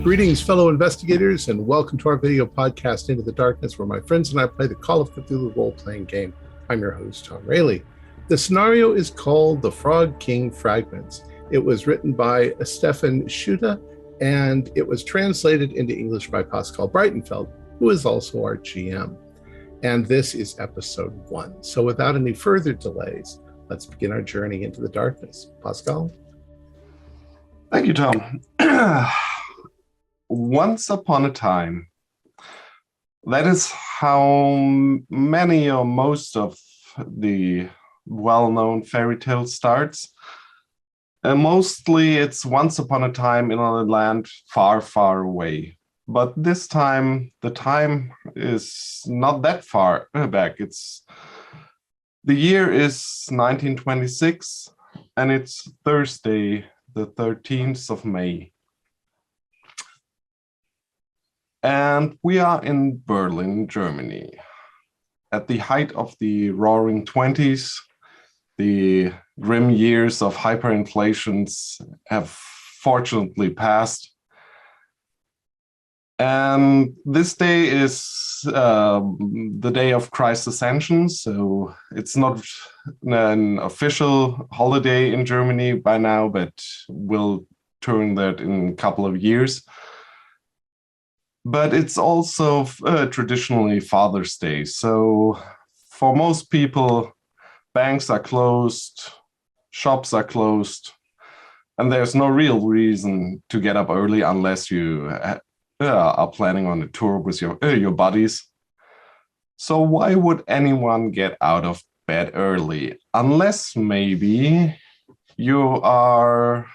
Greetings, fellow investigators, and welcome to our video podcast, Into the Darkness, where my friends and I play the Call of Cthulhu role-playing game. I'm your host, Tom Rayleigh. The scenario is called The Fragments. It was written by Steffen, Schütte, and it was translated into English by Pascal Breitenfeld, who is also our GM. And this is episode 1. So without any further delays, let's begin our journey into the darkness. Pascal? Thank you, Tom. Once upon a time, that is how many or most of the well-known fairy tales starts. Mostly it's once upon a time in a land far, far away. But this time, the time is not that far back. The year is 1926, and it's Thursday, the 13th of May. And we are in Berlin, Germany. At the height of the roaring 20s, the grim years of hyperinflations have fortunately passed. And this day is the day of Christ's Ascension, so it's not an official holiday in Germany by now, but we'll turn that in a couple of years. But it's also traditionally Father's Day. So for most people, banks are closed, shops are closed, and there's no real reason to get up early unless you are planning on a tour with your buddies. So why would anyone get out of bed early? Unless maybe you are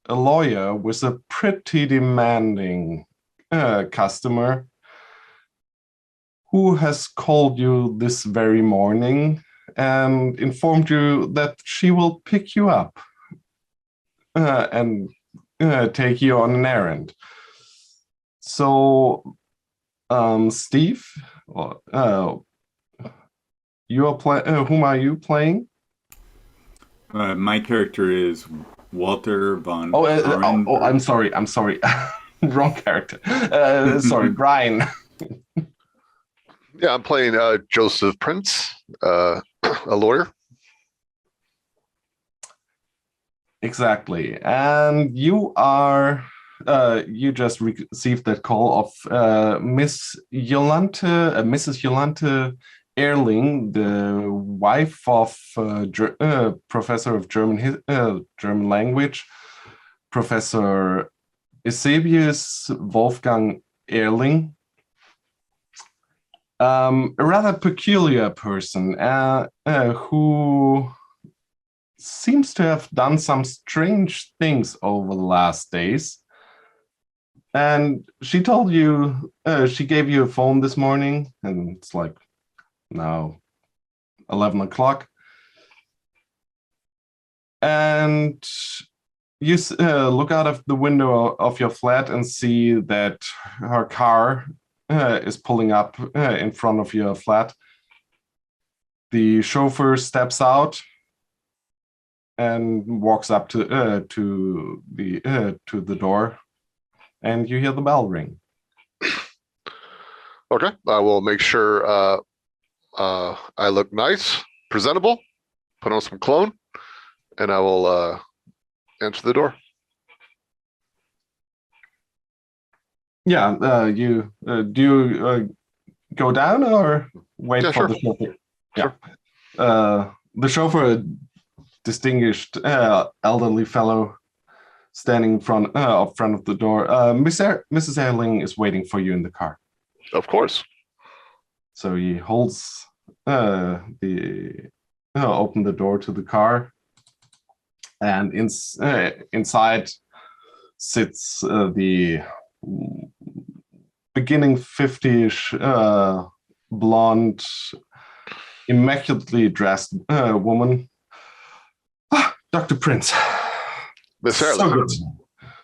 a lawyer with a pretty demanding customer who has called you this very morning and informed you that she will pick you up and take you on an errand. So, Steve, you are whom are you playing? My character is Walter von. I'm sorry. Wrong character. Sorry, Brian. Yeah, I'm playing Joseph Prince, a lawyer. Exactly. And you are, you just received that call of Mrs. Jolante Erling, the wife of professor of German language, Professor Eusebius Wolfgang Erling, a rather peculiar person who seems to have done some strange things over the last days. And she told you, she gave you a phone this morning, and it's like now 11 o'clock. And you look out of the window of your flat and see that her car is pulling up in front of your flat. The chauffeur steps out and walks up to the door, and you hear the bell ring. Okay, I will make sure I look nice, presentable, put on some cologne, and I will enter the door. Yeah, you do you go down or wait for the chauffeur? Sure. Yeah, the chauffeur, distinguished elderly fellow, standing in front of the door. Mrs. Erling is waiting for you in the car. Of course. So he holds open the door to the car, and inside sits the beginning 50-ish blonde, immaculately dressed woman. Dr. Prince. Miss Erling.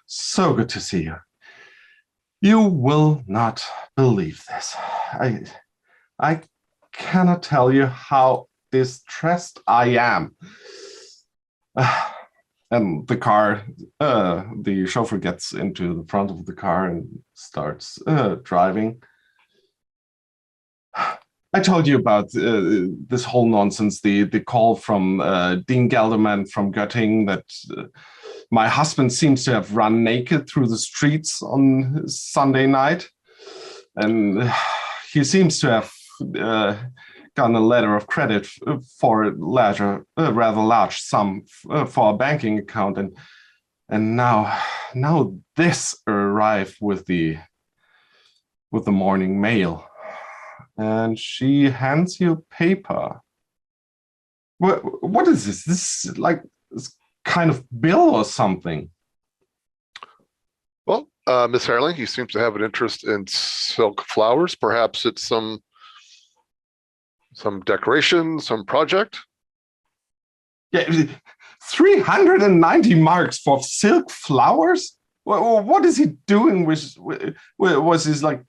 So good to see you. You will not believe this. I cannot tell you how distressed I am. And the chauffeur gets into the front of the car and starts driving. I told you about this whole nonsense, the call from Dean Gelderman from Göttingen that my husband seems to have run naked through the streets on Sunday night. And he seems to have gotten a letter of credit for a rather large sum for a banking account. And now this arrived with the morning mail. And she hands you paper. What is this? This is like this kind of bill or something. Well, Miss Herling, he seems to have an interest in silk flowers. Perhaps it's some decoration, some project. Yeah, 390 marks for silk flowers? What is he doing with was his like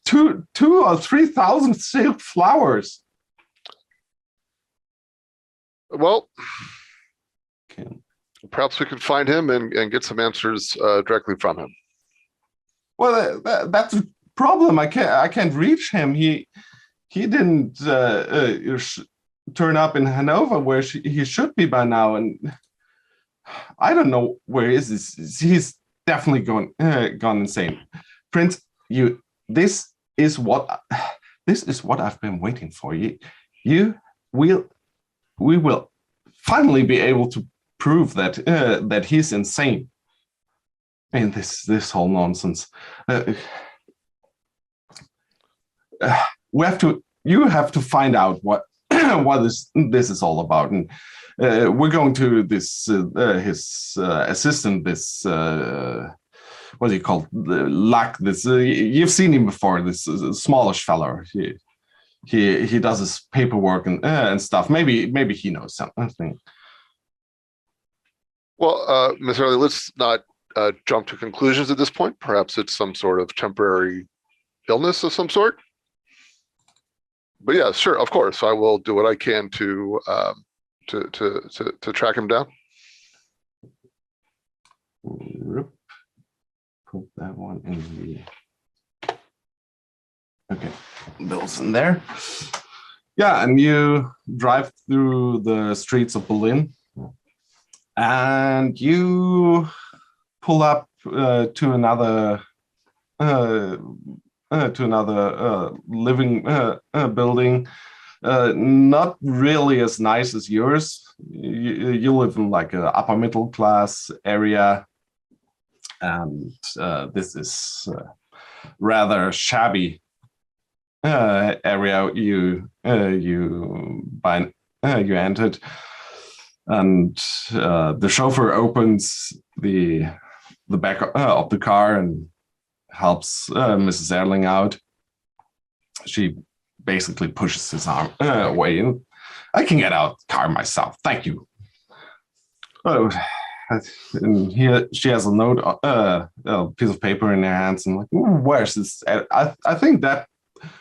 2 or 3,000 silk flowers? Well, Okay. perhaps we could find him and get some answers directly from him. Well, that's a problem. I can't reach him. He didn't turn up in Hanover where he should be by now, and I don't know where he is. He's definitely gone insane. Prince, this is what I've been waiting for. We will finally be able to prove that he's insane. And this whole nonsense. You have to find out what this is all about, and we're going to his assistant, this what do you call Luck? This you've seen him before. This smallish fellow. He does his paperwork and stuff. Maybe he knows something. Well, Ms. Hurley, let's not jump to conclusions at this point. Perhaps it's some sort of temporary illness of some sort. But yeah, sure, of course, I will do what I can to track him down. Put that one in the. Okay, Bill's in there. Yeah, and you drive through the streets of Berlin, and you pull up to another living building, not really as nice as yours. You live in like an upper middle class area, and this is rather shabby area you entered, and the chauffeur opens the back of the car and helps Mrs. Erling out. She basically pushes his arm away. I can get out the car myself. Thank you. Oh, and here she has a note, a piece of paper in her hands, and like, where's this? I think that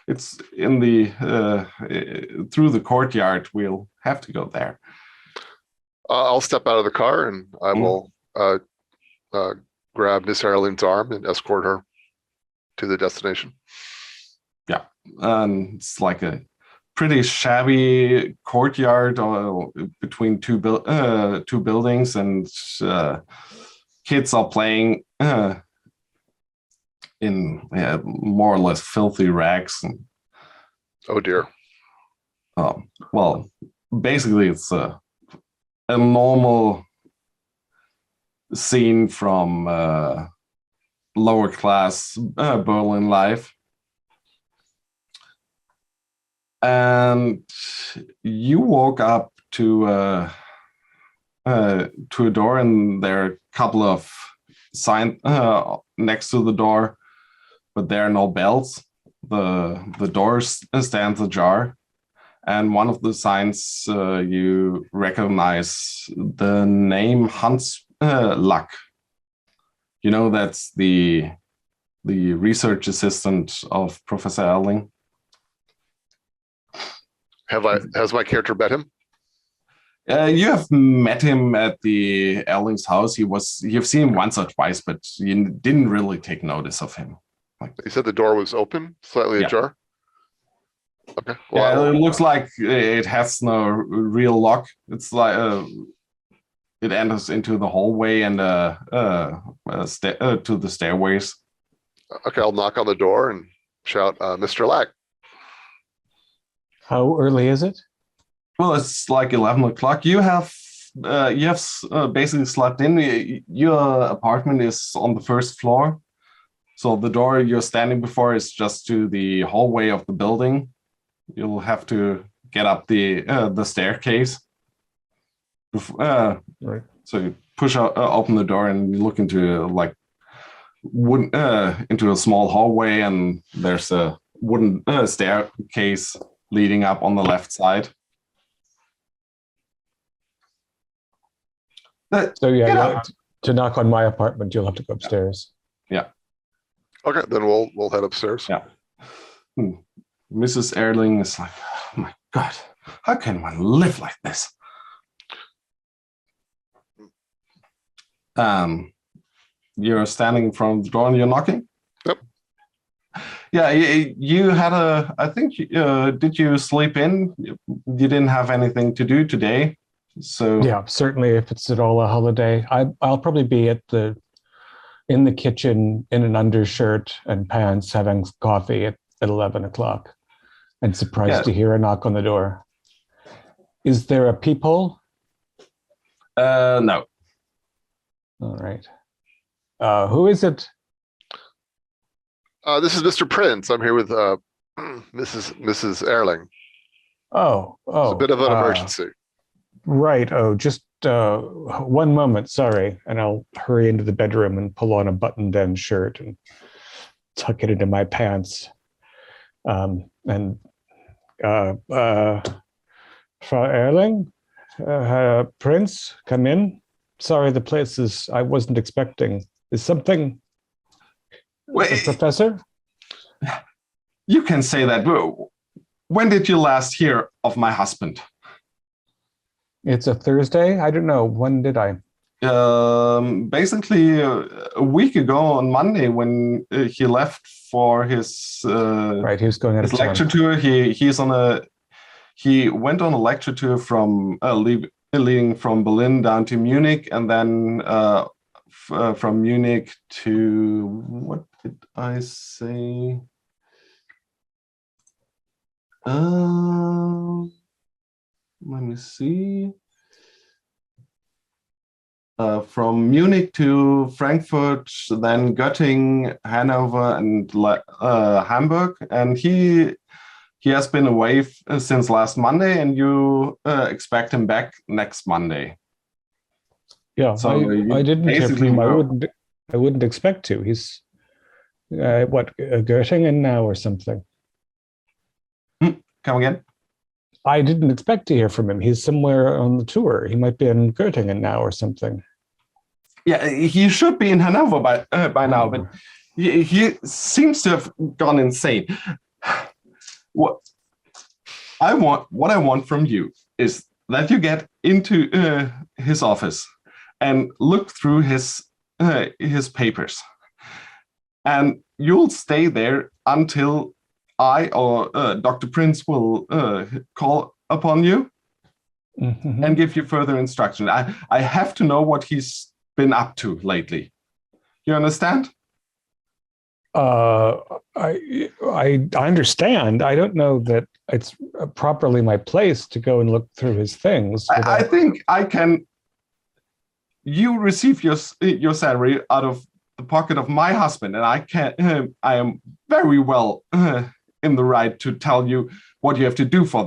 it's in the through the courtyard. We'll have to go there. I'll step out of the car and I will grab Miss Erling's arm and escort her to the destination. Yeah, it's like a pretty shabby courtyard between two buildings, and kids are playing in more or less filthy rags. Oh dear. Well, basically it's a normal scene from lower class Berlin life. And you walk up to a door, and there are a couple of signs next to the door, but there are no bells. The door stands ajar, and one of the signs you recognize the name Hans Luck. You know, that's the research assistant of Professor Erling. Has my character met him? You have met him at the Erling's house. You've seen him once or twice, but you didn't really take notice of him. You said the door was open, slightly ajar? Okay. Well, it looks like it has no real lock. It's like it enters into the hallway and to the stairways. Okay, I'll knock on the door and shout, Mr. Lack. How early is it? Well, it's like 11 o'clock. You have basically slept in. Your apartment is on the first floor. So the door you're standing before is just to the hallway of the building. You'll have to get up the staircase. Right. So you push open the door and you look into into a small hallway, and there's a wooden staircase leading up on the left side. To knock on my apartment, you'll have to go upstairs. Yeah. Okay, then we'll head upstairs. Yeah. Mrs. Erling is like, oh my God, how can one live like this? You're standing in front of the door and you're knocking? Yep. Yeah, you had I think, did you sleep in? You didn't have anything to do today. So yeah, certainly if it's at all a holiday. I'll probably be in the kitchen in an undershirt and pants having coffee at 11 o'clock and surprised to hear a knock on the door. Is there a peephole? No. All right. Who is it? This is Mr. Prince. I'm here with Mrs. Erling. Oh. It's a bit of an emergency. Right. Oh, just 1 moment. Sorry. And I'll hurry into the bedroom and pull on a button-down shirt and tuck it into my pants. Frau Erling, Prince, come in. Sorry, the place I wasn't expecting. Is something... Wait, Professor? You can say that. When did you last hear of my husband? It's a Thursday? I don't know. When did I? Basically, a week ago on Monday when he left for his right, he was going out his of town. lecture tour. He went on a lecture tour from leading from Berlin down to Munich, and then from Munich to, what did I say? Let me see. From Munich to Frankfurt, then Göttingen, Hanover, and Hamburg, and he has been away since last Monday, and you expect him back next Monday. Yeah, so I didn't hear from him. I wouldn't expect to. He's Göttingen now or something. Come again? I didn't expect to hear from him. He's somewhere on the tour. He might be in Göttingen now or something. Yeah, he should be in Hanover by now, but he seems to have gone insane. What I want from you is that you get into his office and look through his papers, and you'll stay there until I or Dr. Prince will call upon you and give you further instruction. I have to know what he's been up to lately. You understand? I understand. I don't know that it's properly my place to go and look through his things. I think I can. You receive your salary out of the pocket of my husband, and I can. I am very well in the right to tell you what you have to do for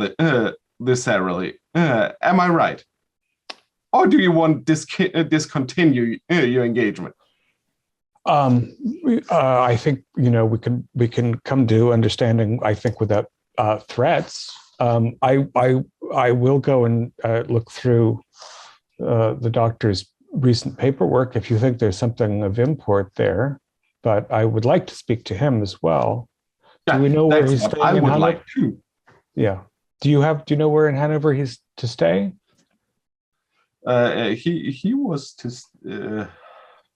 this salary. Am I right? Or do you want to discontinue your engagement? I think we can come to understanding. I think without threats. I will go and look through the doctor's recent paperwork if you think there's something of import there. But I would like to speak to him as well. Yeah, do we know where he's staying? I in would Hanover? like to. Yeah. Do you know where in Hanover he's to stay? He was just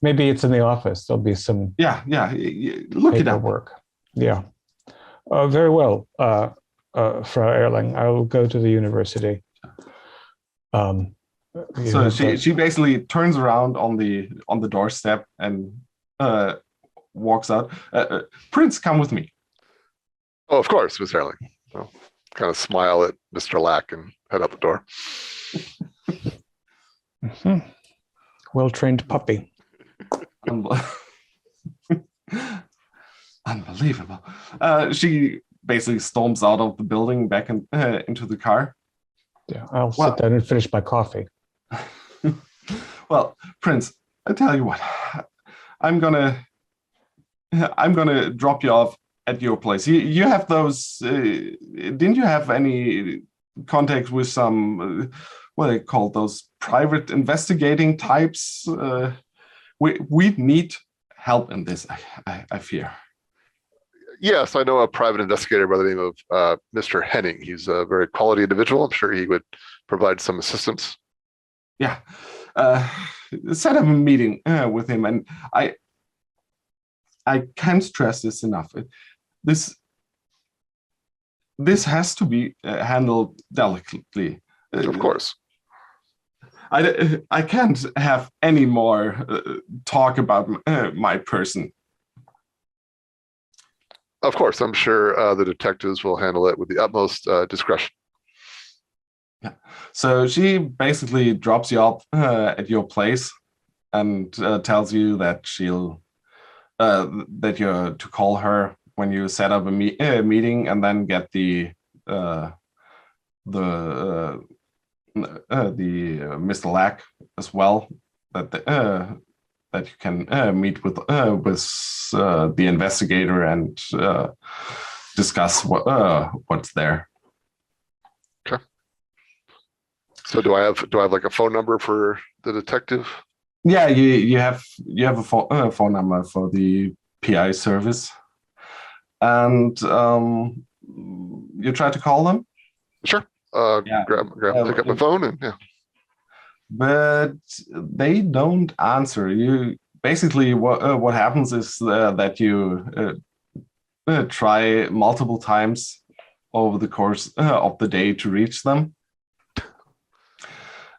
Maybe it's in the office. There'll be some look it up. paperwork. Yeah. Very well, Frau Erling. I will go to the university. So she basically turns around on the doorstep and walks out. Prince, come with me. Oh, of course, Miss Erling. Well, kind of smile at Mr. Lack and head out the door. Mm-hmm. Well-trained puppy. Unbelievable. She basically storms out of the building back into the car. Yeah, I'll sit down and finish my coffee. Well, Prince, I tell you what, I'm gonna drop you off at your place. You have those. Didn't you have any contact with some what they call those private investigating types? We need help in this. I fear. Yes, I know a private investigator by the name of Mr. Henning. He's a very quality individual. I'm sure he would provide some assistance. Yeah. Set up a meeting with him, and I can't stress this enough. This has to be handled delicately. Of course. I can't have any more talk about my person. Of course, I'm sure the detectives will handle it with the utmost discretion. Yeah. So she basically drops you off at your place and tells you that that you're to call her when you set up a meeting, and then get the Mr. Lack as well, that you can meet with the investigator and discuss what's there. Okay. So do I have like a phone number for the detective? Yeah, you have a phone number for the PI service, and you try to call them. Sure. Pick up my phone and yeah. But they don't answer. You basically what happens is that you try multiple times over the course of the day to reach them.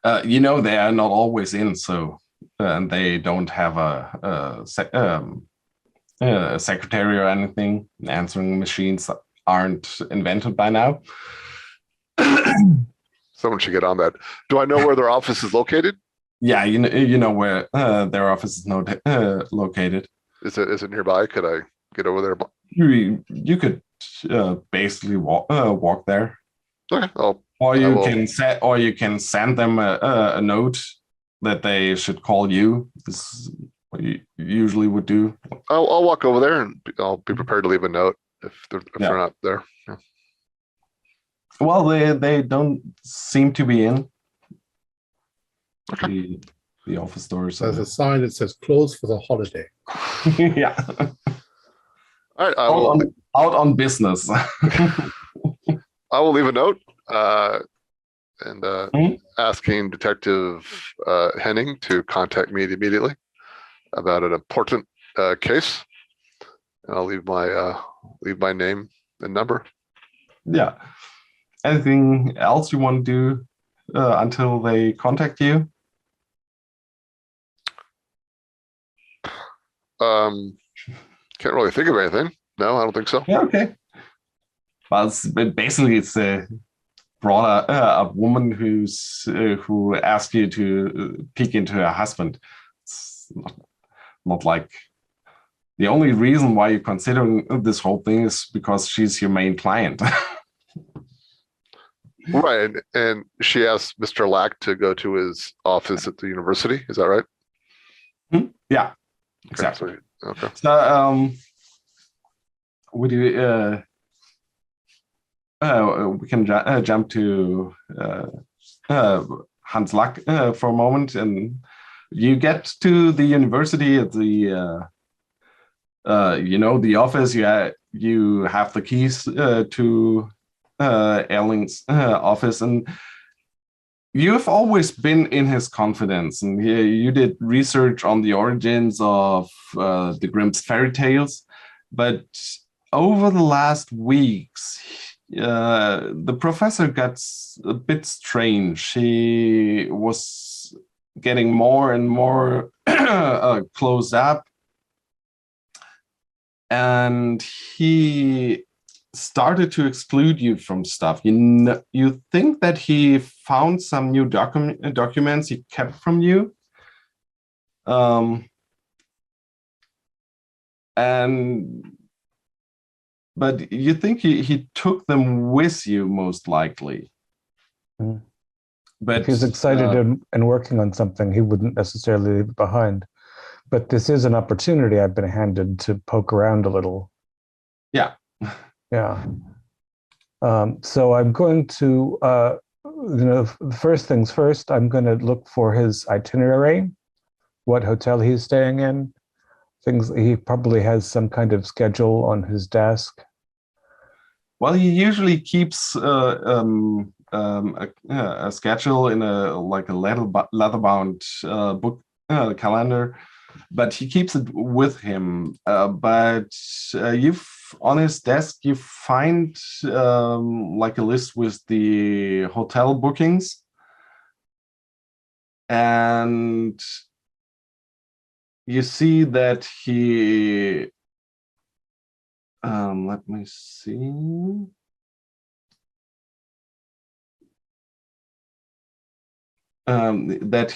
They are not always in, so and they don't have a secretary or anything. Answering machines aren't invented by now. Someone should get on that. Do I know where their office is located? Yeah, you know where their office is located. Is it nearby? Could I get over there? You could basically walk there. Okay. Or you can send them a note that they should call you. This is what you usually would do. I'll walk over there and I'll be prepared to leave a note if they're not there. Yeah. Well, they don't seem to be in. Okay. The office doors. There's a sign that says "Closed for the holiday." Yeah. All right. Out on business. I will leave a note asking Detective Henning to contact me immediately about an important case, and I'll leave my name and number. Yeah. Anything else you want to do until they contact you? Can't really think of anything. No, I don't think so. Yeah, okay. Well, it's brought a woman who asked you to peek into her husband. It's not like the only reason why you're considering this whole thing is because she's your main client. Right, and she asked Mr. Lack to go to his office at the university. Is that right? Yeah, exactly. Okay. So, would you? We can jump to Hans Lack for a moment, and you get to the university at the the office. You have the keys to Erling's office, and you've always been in his confidence, and you did research on the origins of the Grimm's fairy tales, but over the last weeks, the professor got a bit strange. He was getting more and more closed up, and he started to exclude you from stuff. You think that he found some new documents he kept from you, but you think he took them with you, most likely. Mm. But if he's excited and working on something, he wouldn't necessarily leave it behind. But this is an opportunity I've been handed to poke around a little. Yeah. Yeah. So I'm going to, first things first, I'm going to look for his itinerary, what hotel he's staying in. Things, he probably has some kind of schedule on his desk. Well, he usually keeps a schedule in a leather-bound book calendar, but he keeps it with him. But on his desk you find like a list with the hotel bookings, and you see that he let me see. That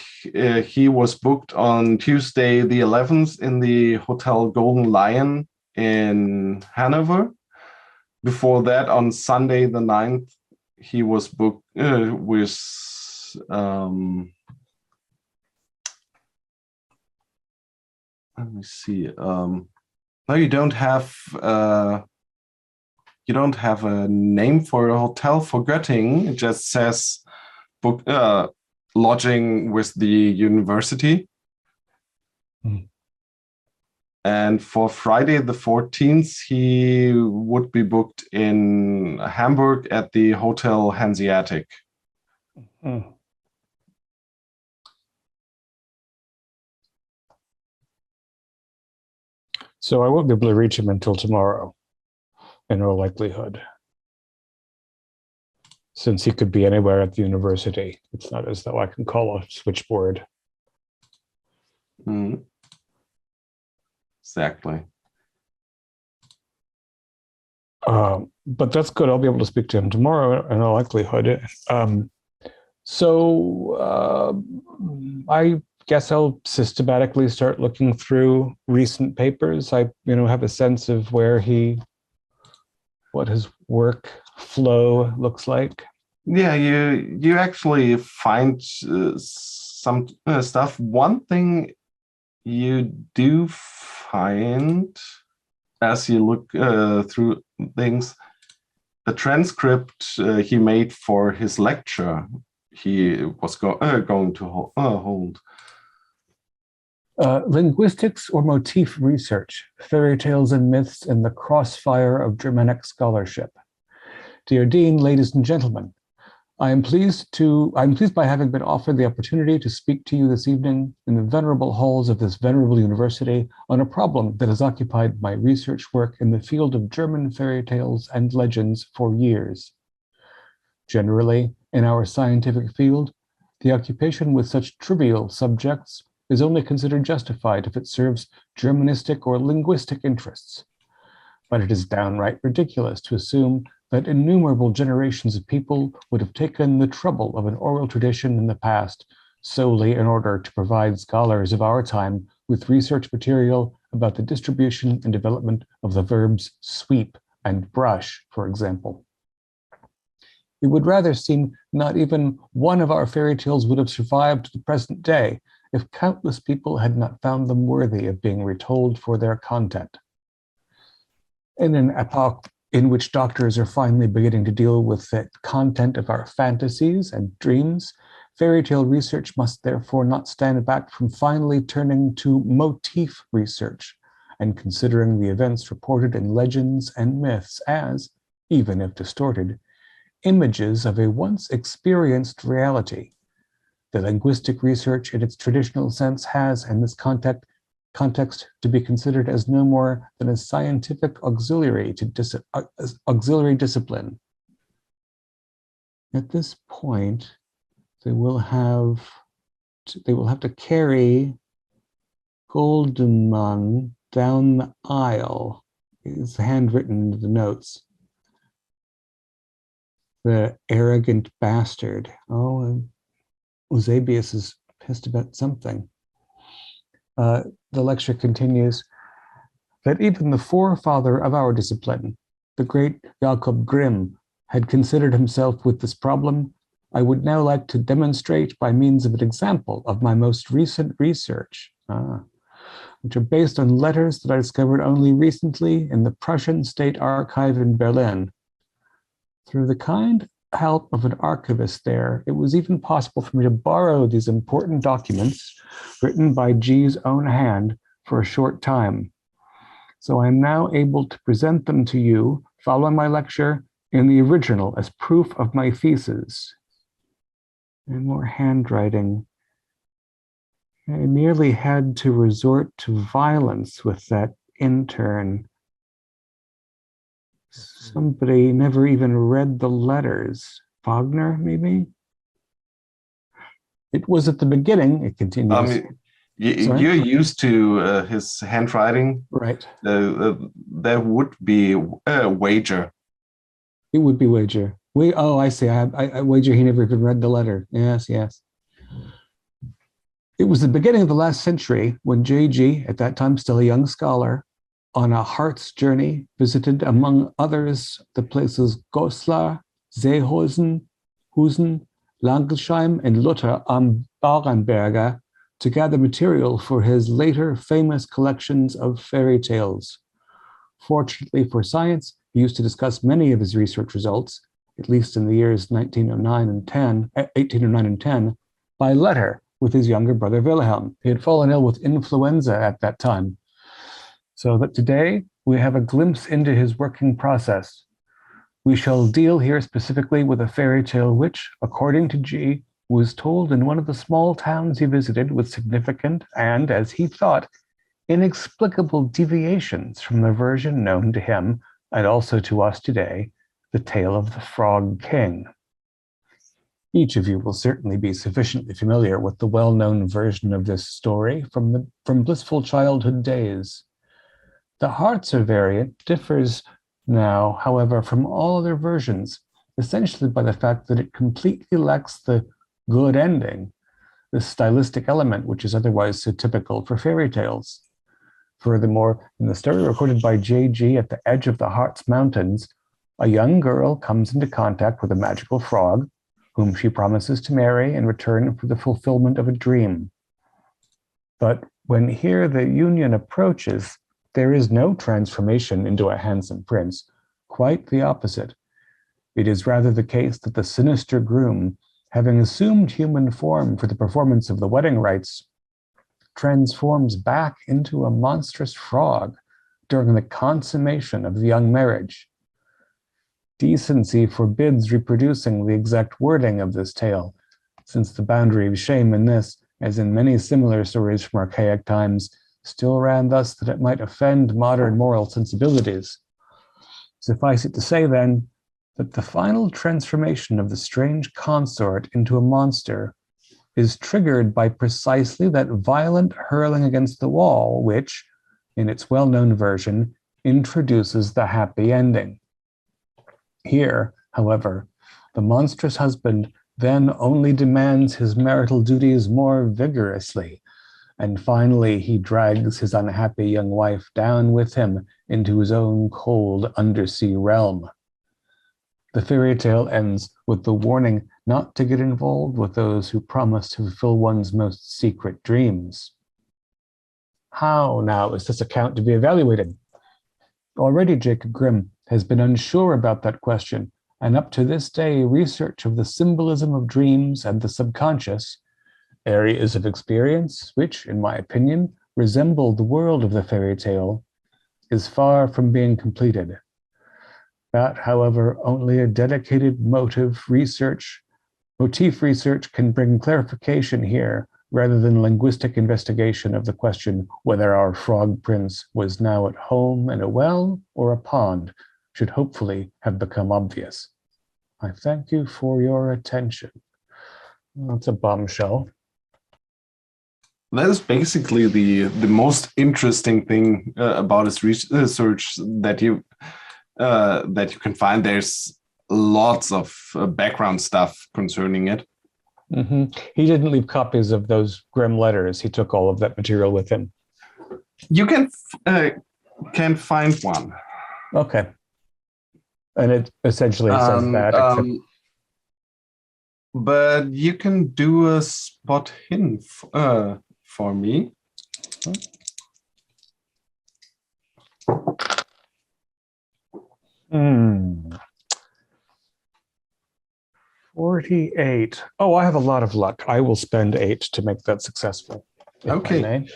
he was booked on Tuesday the 11th in the Hotel Golden Lion in Hanover. Before that, on Sunday the 9th, he was booked with let me see. No, you don't have a name for a hotel for Göttingen. It just says book lodging with the university. Hmm. And for Friday the 14th, he would be booked in Hamburg at the Hotel Hanseatic. Hmm. So I won't be able to reach him until tomorrow, in all likelihood, since he could be anywhere at the university. It's not as though I can call a switchboard. Mm. Exactly. But that's good. I'll be able to speak to him tomorrow in all likelihood. I guess I'll systematically start looking through recent papers. I, have a sense of what his work flow looks like. Yeah, you actually find some stuff. One thing you do find as you look through things, the transcript he made for his lecture he was going to hold. Linguistics or motif research, fairy tales and myths in the crossfire of Germanic scholarship. Dear Dean, ladies and gentlemen, I'm pleased by having been offered the opportunity to speak to you this evening in the venerable halls of this venerable university on a problem that has occupied my research work in the field of German fairy tales and legends for years. Generally, in our scientific field, the occupation with such trivial subjects is only considered justified if it serves Germanistic or linguistic interests. But it is downright ridiculous to assume that innumerable generations of people would have taken the trouble of an oral tradition in the past solely in order to provide scholars of our time with research material about the distribution and development of the verbs sweep and brush, for example. It would rather seem not even one of our fairy tales would have survived to the present day if countless people had not found them worthy of being retold for their content. In an epoch in which doctors are finally beginning to deal with the content of our fantasies and dreams, fairy tale research must therefore not stand back from finally turning to motif research and considering the events reported in legends and myths as, even if distorted, images of a once experienced reality, the linguistic research in its traditional sense has, in this context, to be considered as no more than a scientific auxiliary discipline. At this point, they will have to carry Goldenman down the aisle. It's handwritten in the notes. The arrogant bastard. Oh, Eusebius is pissed about something. The lecture continues that even the forefather of our discipline, the great Jakob Grimm, had considered himself with this problem. I would now like to demonstrate by means of an example of my most recent research, which are based on letters that I discovered only recently in the Prussian State Archive in Berlin. Through the kind help of an archivist there, it was even possible for me to borrow these important documents written by G's own hand for a short time. So I am now able to present them to you following my lecture in the original as proof of my thesis. And more handwriting. I nearly had to resort to violence with that intern. Somebody never even read the letters. Wagner, maybe? It was at the beginning, it continues. You're used to his handwriting. Right. There would be a wager. It would be wager. Oh, I see. I wager he never even read the letter. Yes, yes. It was the beginning of the last century when J.G., at that time still a young scholar, on a heart's journey, visited, among others, the places Goslar, Seehosen, Husen, Langelsheim, and Luther am Barenberger to gather material for his later famous collections of fairy tales. Fortunately for science, he used to discuss many of his research results, at least in the years 1809 and 10, by letter with his younger brother Wilhelm. He had fallen ill with influenza at that time. So that today we have a glimpse into his working process. We shall deal here specifically with a fairy tale which, according to G, was told in one of the small towns he visited with significant and, as he thought, inexplicable deviations from the version known to him and also to us today, the tale of the Frog King. Each of you will certainly be sufficiently familiar with the well-known version of this story from blissful childhood days. The Harzer variant differs now, however, from all other versions, essentially by the fact that it completely lacks the good ending, the stylistic element which is otherwise so typical for fairy tales. Furthermore, in the story recorded by J.G. at the edge of the Harz Mountains, a young girl comes into contact with a magical frog, whom she promises to marry in return for the fulfillment of a dream. But when here the union approaches, there is no transformation into a handsome prince, quite the opposite. It is rather the case that the sinister groom, having assumed human form for the performance of the wedding rites, transforms back into a monstrous frog during the consummation of the young marriage. Decency forbids reproducing the exact wording of this tale, since the boundary of shame in this, as in many similar stories from archaic times, still ran thus that it might offend modern moral sensibilities. Suffice it to say, then, that the final transformation of the strange consort into a monster is triggered by precisely that violent hurling against the wall, which, in its well-known version, introduces the happy ending. Here, however, the monstrous husband then only demands his marital duties more vigorously, and finally he drags his unhappy young wife down with him into his own cold undersea realm. The fairy tale ends with the warning not to get involved with those who promise to fulfill one's most secret dreams. How, now, is this account to be evaluated? Already Jacob Grimm has been unsure about that question, and up to this day, research of the symbolism of dreams and the subconscious, areas of experience which, in my opinion, resemble the world of the fairy tale, is far from being completed. That, however, only a dedicated motive research Motif research can bring clarification here rather than linguistic investigation of the question whether our frog prince was now at home in a well or a pond should hopefully have become obvious. I thank you for your attention. That's a bombshell. That is basically the most interesting thing about his research that you can find. There's lots of background stuff concerning it. Mm-hmm. He didn't leave copies of those grim letters. He took all of that material with him. You can find one. Okay. And it essentially says that. But you can do a spot hidden for me. 48. Oh, I have a lot of luck. I will spend 8 to make that successful. Okay.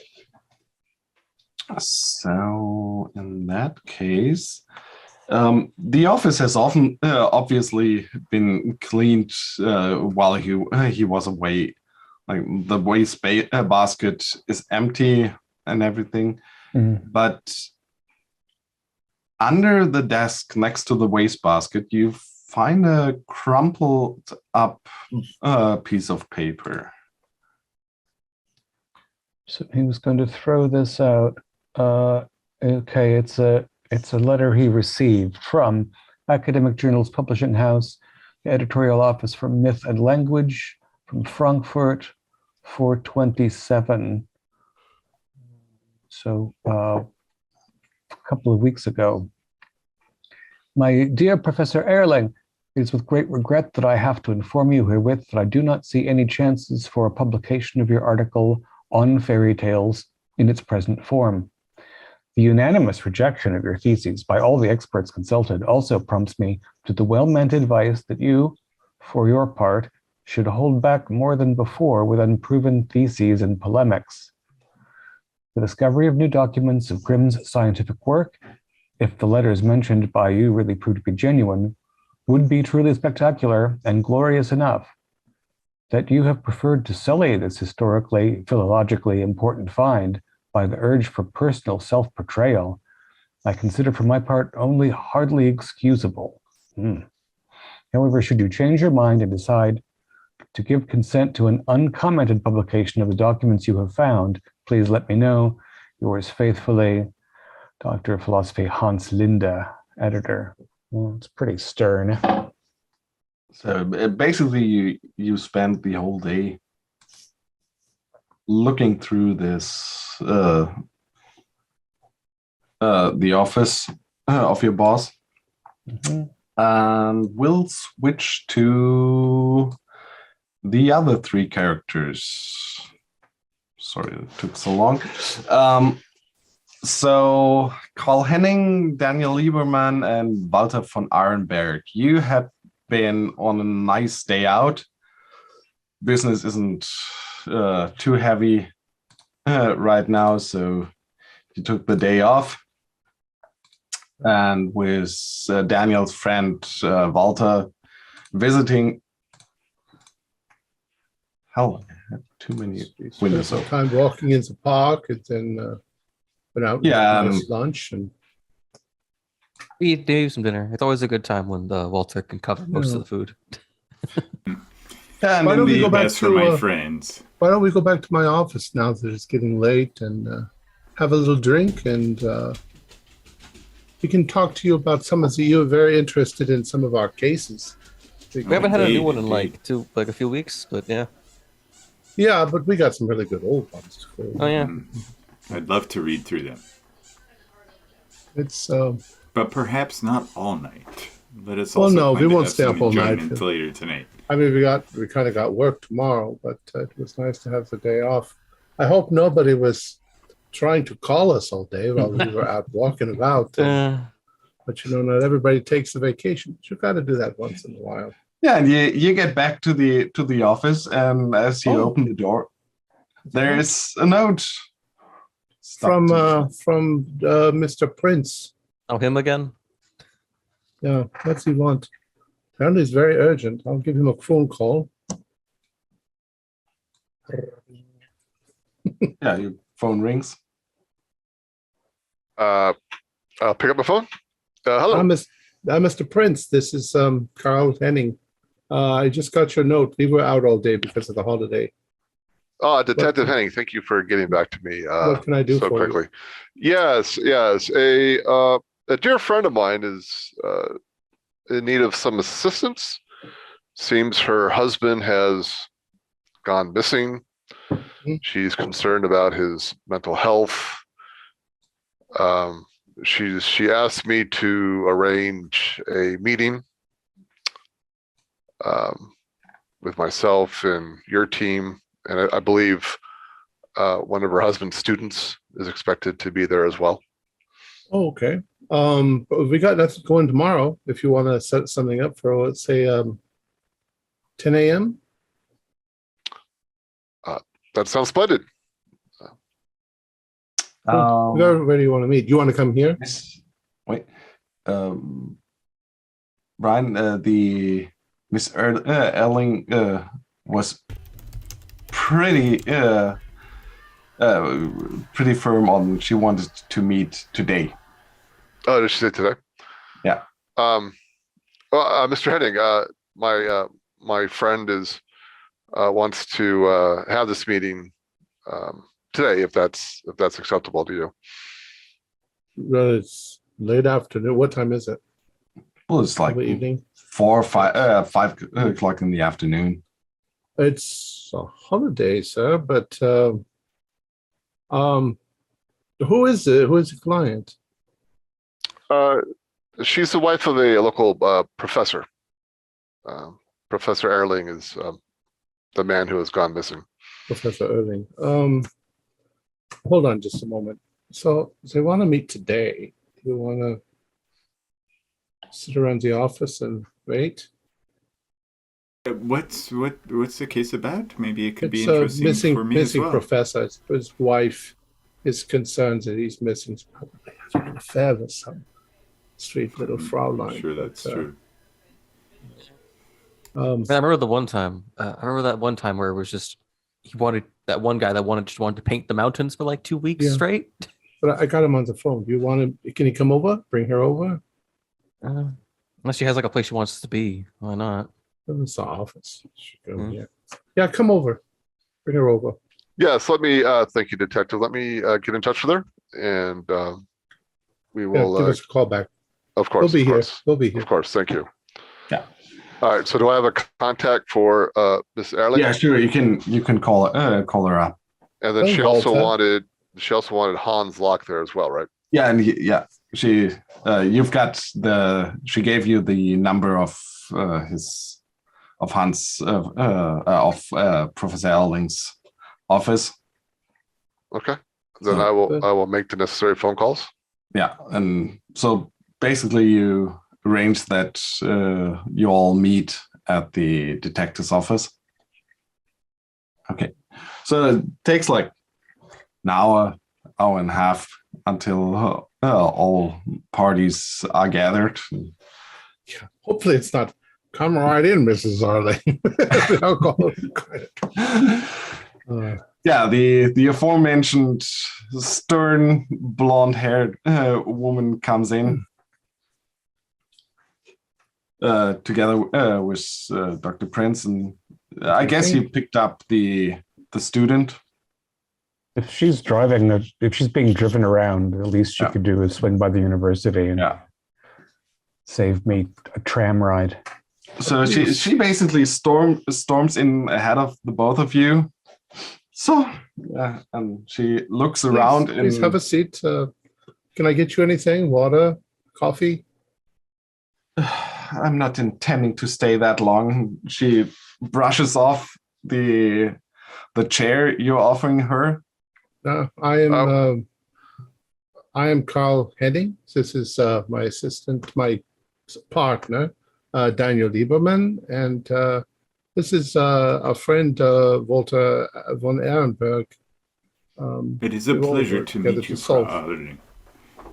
So in that case, the office has often obviously been cleaned while he was away. Like the waste basket is empty and everything, but under the desk next to the waste basket, you find a crumpled up piece of paper. So he was going to throw this out. Okay, it's a letter he received from Academic Journals Publishing House, the editorial office for Myth and Language, from Frankfurt, 427. So a couple of weeks ago. My dear Professor Erling, it is with great regret that I have to inform you herewith that I do not see any chances for a publication of your article on fairy tales in its present form. The unanimous rejection of your theses by all the experts consulted also prompts me to the well-meant advice that you, for your part, should hold back more than before with unproven theses and polemics. The discovery of new documents of Grimm's scientific work, if the letters mentioned by you really prove to be genuine, would be truly spectacular and glorious enough. That you have preferred to sully this historically, philologically important find by the urge for personal self-portrayal, I consider for my part only hardly excusable. However, should you change your mind and decide to give consent to an uncommented publication of the documents you have found, please let me know. Yours faithfully, Doctor of Philosophy Hans Linde, editor. Well, it's pretty stern. So basically, you spent the whole day looking through this, the office of your boss, and we'll switch to the other 3 characters. Sorry, it took so long. So Karl Henning, Daniel Lieberman, and Walter von Arenberg, you had been on a nice day out. Business isn't too heavy right now, so you took the day off. And with Daniel's friend Walter visiting. Hell, I had too many windows open. Time walking in the park and then went out and lunch and We do some dinner. It's always a good time when Walter can cover most of the food. And why don't we go back Best to for my friends. why don't we go back to my office now that it's getting late and have a little drink and we can talk to you about some of the you are very interested in some of our cases. We haven't had a new one in like a few weeks, but yeah. Yeah, but we got some really good old ones. Oh yeah. I'd love to read through them. It's but perhaps not all night. Let us well, also no, plan we to won't have stay up all some night. enjoyment later tonight. I mean, we kind of got work tomorrow, but it was nice to have the day off. I hope nobody was trying to call us all day while we were out walking about. But you know, not everybody takes a vacation. You got to do that once in a while. Yeah, and you get back to the office, and as you open the door, there is a note from Mr. Prince. Oh, him again? Yeah, what's he want? Apparently, it's very urgent. I'll give him a phone call. Yeah, your phone rings. I'll pick up my phone. Hello. Mr. Prince. This is Carl Henning. I just got your note. We were out all day because of the holiday. Detective Henning, thank you for getting back to me What can I do so for quickly. Yes. A dear friend of mine is in need of some assistance. Seems her husband has gone missing. She's concerned about his mental health. She asked me to arrange a meeting with myself and your team, and I believe one of her husband's students is expected to be there as well. Oh, okay. But we got nothing going tomorrow. If you want to set something up for, let's say, 10 a.m. That sounds splendid. Where do you want to meet? Do you want to come here? Wait, Brian, the Miss Erling was pretty firm on she wanted to meet today. Oh, did she say today? Yeah. Well, Mr. Henning, my friend wants to have this meeting today, if that's acceptable to you. It's late afternoon. What time is it? Well, it's like evening. 4 or 5 o'clock in the afternoon. It's a holiday, sir. But who is it? Who is the client? She's the wife of a local professor. Professor Erling is the man who has gone missing. Professor Erling. Hold on just a moment. So they want to meet today. You want to sit around the office and wait? What's the case about? Maybe it could be It's interesting for me as missing well. professor. His wife is concerned that he's missing. He's probably having an affair with some sweet little Fraulein. I'm sure that's true. I remember the one time. Where it was just he wanted that one guy that wanted to paint the mountains for like 2 weeks straight. But I got him on the phone. Do you want to? Can he come over? Bring her over? Unless she has like a place she wants to be, why not? It's the office. She should go here. Yeah, come over. Bring her over. Yes, let me. Thank you, Detective. Let me get in touch with her, and we will give us a call back. Of course, We'll be here. We'll be here. Of course, thank you. Yeah. All right. So, do I have a contact for Miss Erling? Yeah, sure. You can call her up. And then she also wanted Hans Locke there as well, right? Yeah, and she you've got she gave you the number of Hans Professor Erling's office. Okay. Then I will make the necessary phone calls. Yeah, and so basically you arrange that you all meet at the detective's office. Okay, so it takes like an hour and a half until all parties are gathered. Yeah, hopefully it's not come right in, Mrs. Arling. I'll call it. Yeah, the aforementioned stern, blonde-haired woman comes in together with Dr. Prince, and I guess you picked up the student. If she's being driven around, the least she could do is swing by the university and save me a tram ride. So she basically storms in ahead of the both of you. So and she looks around. Please have a seat. Can I get you anything? Water, coffee? I'm not intending to stay that long. She brushes off the chair you're offering her. I am Carl Henning. This is my assistant, my partner, Daniel Lieberman, and this is our friend Walter von Ehrenberg. It is a pleasure to meet you, Frau Erling.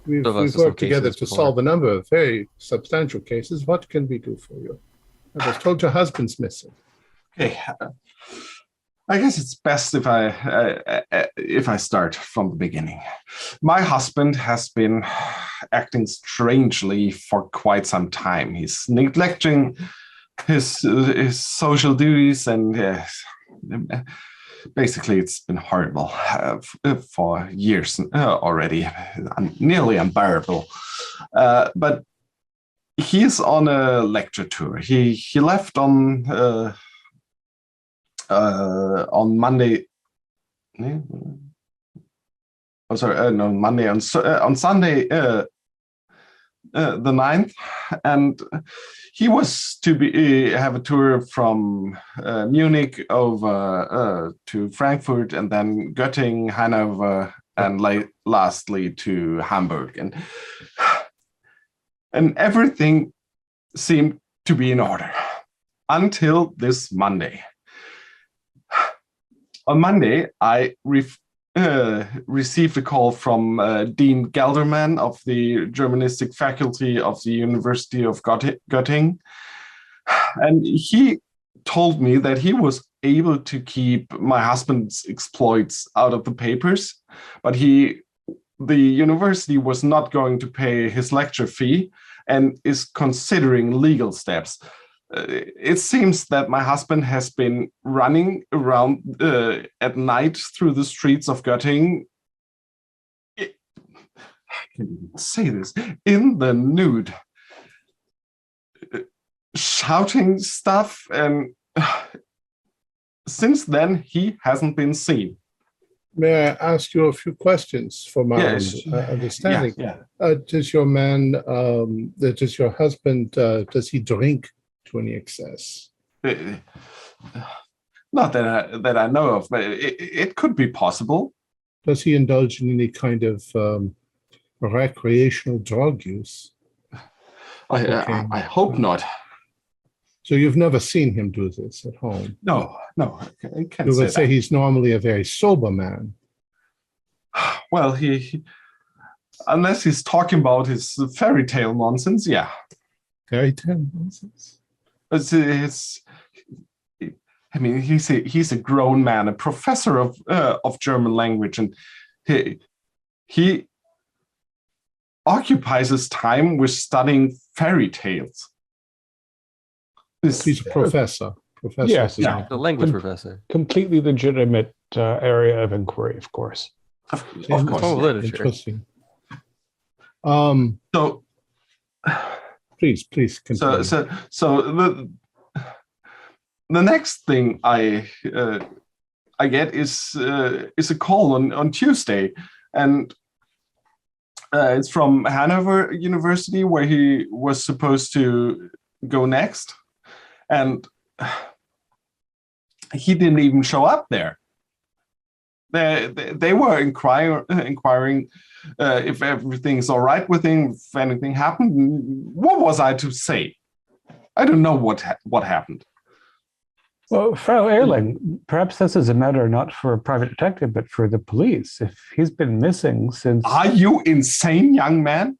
We've worked together to solve a number of very substantial cases. What can we do for you? I was told your husband's missing. Okay. I guess it's best if I start from the beginning. My husband has been acting strangely for quite some time. He's neglecting his social duties, and basically it's been horrible for years already, nearly unbearable. But he's on a lecture tour. He left on Monday. Oh, sorry, no, Monday on Sunday, the 9th, and he was to have a tour from Munich over to Frankfurt, and then Göttingen, Hanover, and lastly to Hamburg, and everything seemed to be in order until this Monday. On Monday, I received a call from Dean Gelderman of the Germanistic faculty of the University of Göttingen. And he told me that he was able to keep my husband's exploits out of the papers, but the university was not going to pay his lecture fee and is considering legal steps. It seems that my husband has been running around at night through the streets of Göttingen. I can't even say this, in the nude, shouting stuff, and since then he hasn't been seen. May I ask you a few questions for my understanding? Does your husband, does he drink to any excess? Not that I know of, but it could be possible. Does he indulge in any kind of recreational drug use? I hope not. So you've never seen him do this at home? No, I can't you would say he's normally a very sober man. Well, he unless he's talking about his fairy tale nonsense, yeah. Fairy tale nonsense? I mean, he's a grown man, a professor of German language, and he occupies his time with studying fairy tales. He's a professor. Yes, the language professor. Completely legitimate area of inquiry, of course. Of course. Interesting. So, please continue. So the next thing I get is a call on Tuesday, and it's from Hanover University, where he was supposed to go next, and he didn't even show up there. They were inquiring if everything's all right with him, if anything happened. What was I to say? I don't know what happened. Well, Frau Ehrling, perhaps this is a matter not for a private detective, but for the police. If he's been missing since... Are you insane, young man?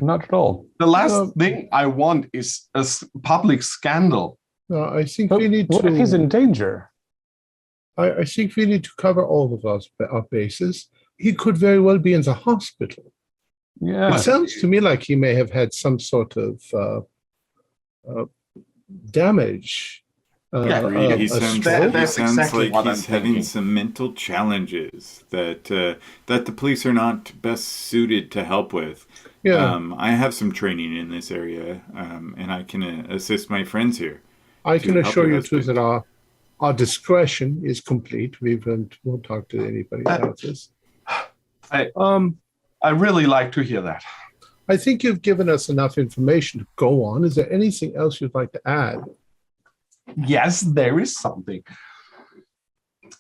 Not at all. The last thing I want is a public scandal. No, I think we need to... What if he's in danger? I think we need to cover all of our bases. He could very well be in the hospital. Yeah. It sounds to me like he may have had some sort of damage. He sounds exactly like he's having thinking. some mental challenges that the police are not best suited to help with. Yeah. I have some training in this area, and I can assist my friends here. I can assure you too that our discretion is complete. We won't talk to anybody about this. I really like to hear that. I think you've given us enough information to go on. Is there anything else you'd like to add? Yes, there is something.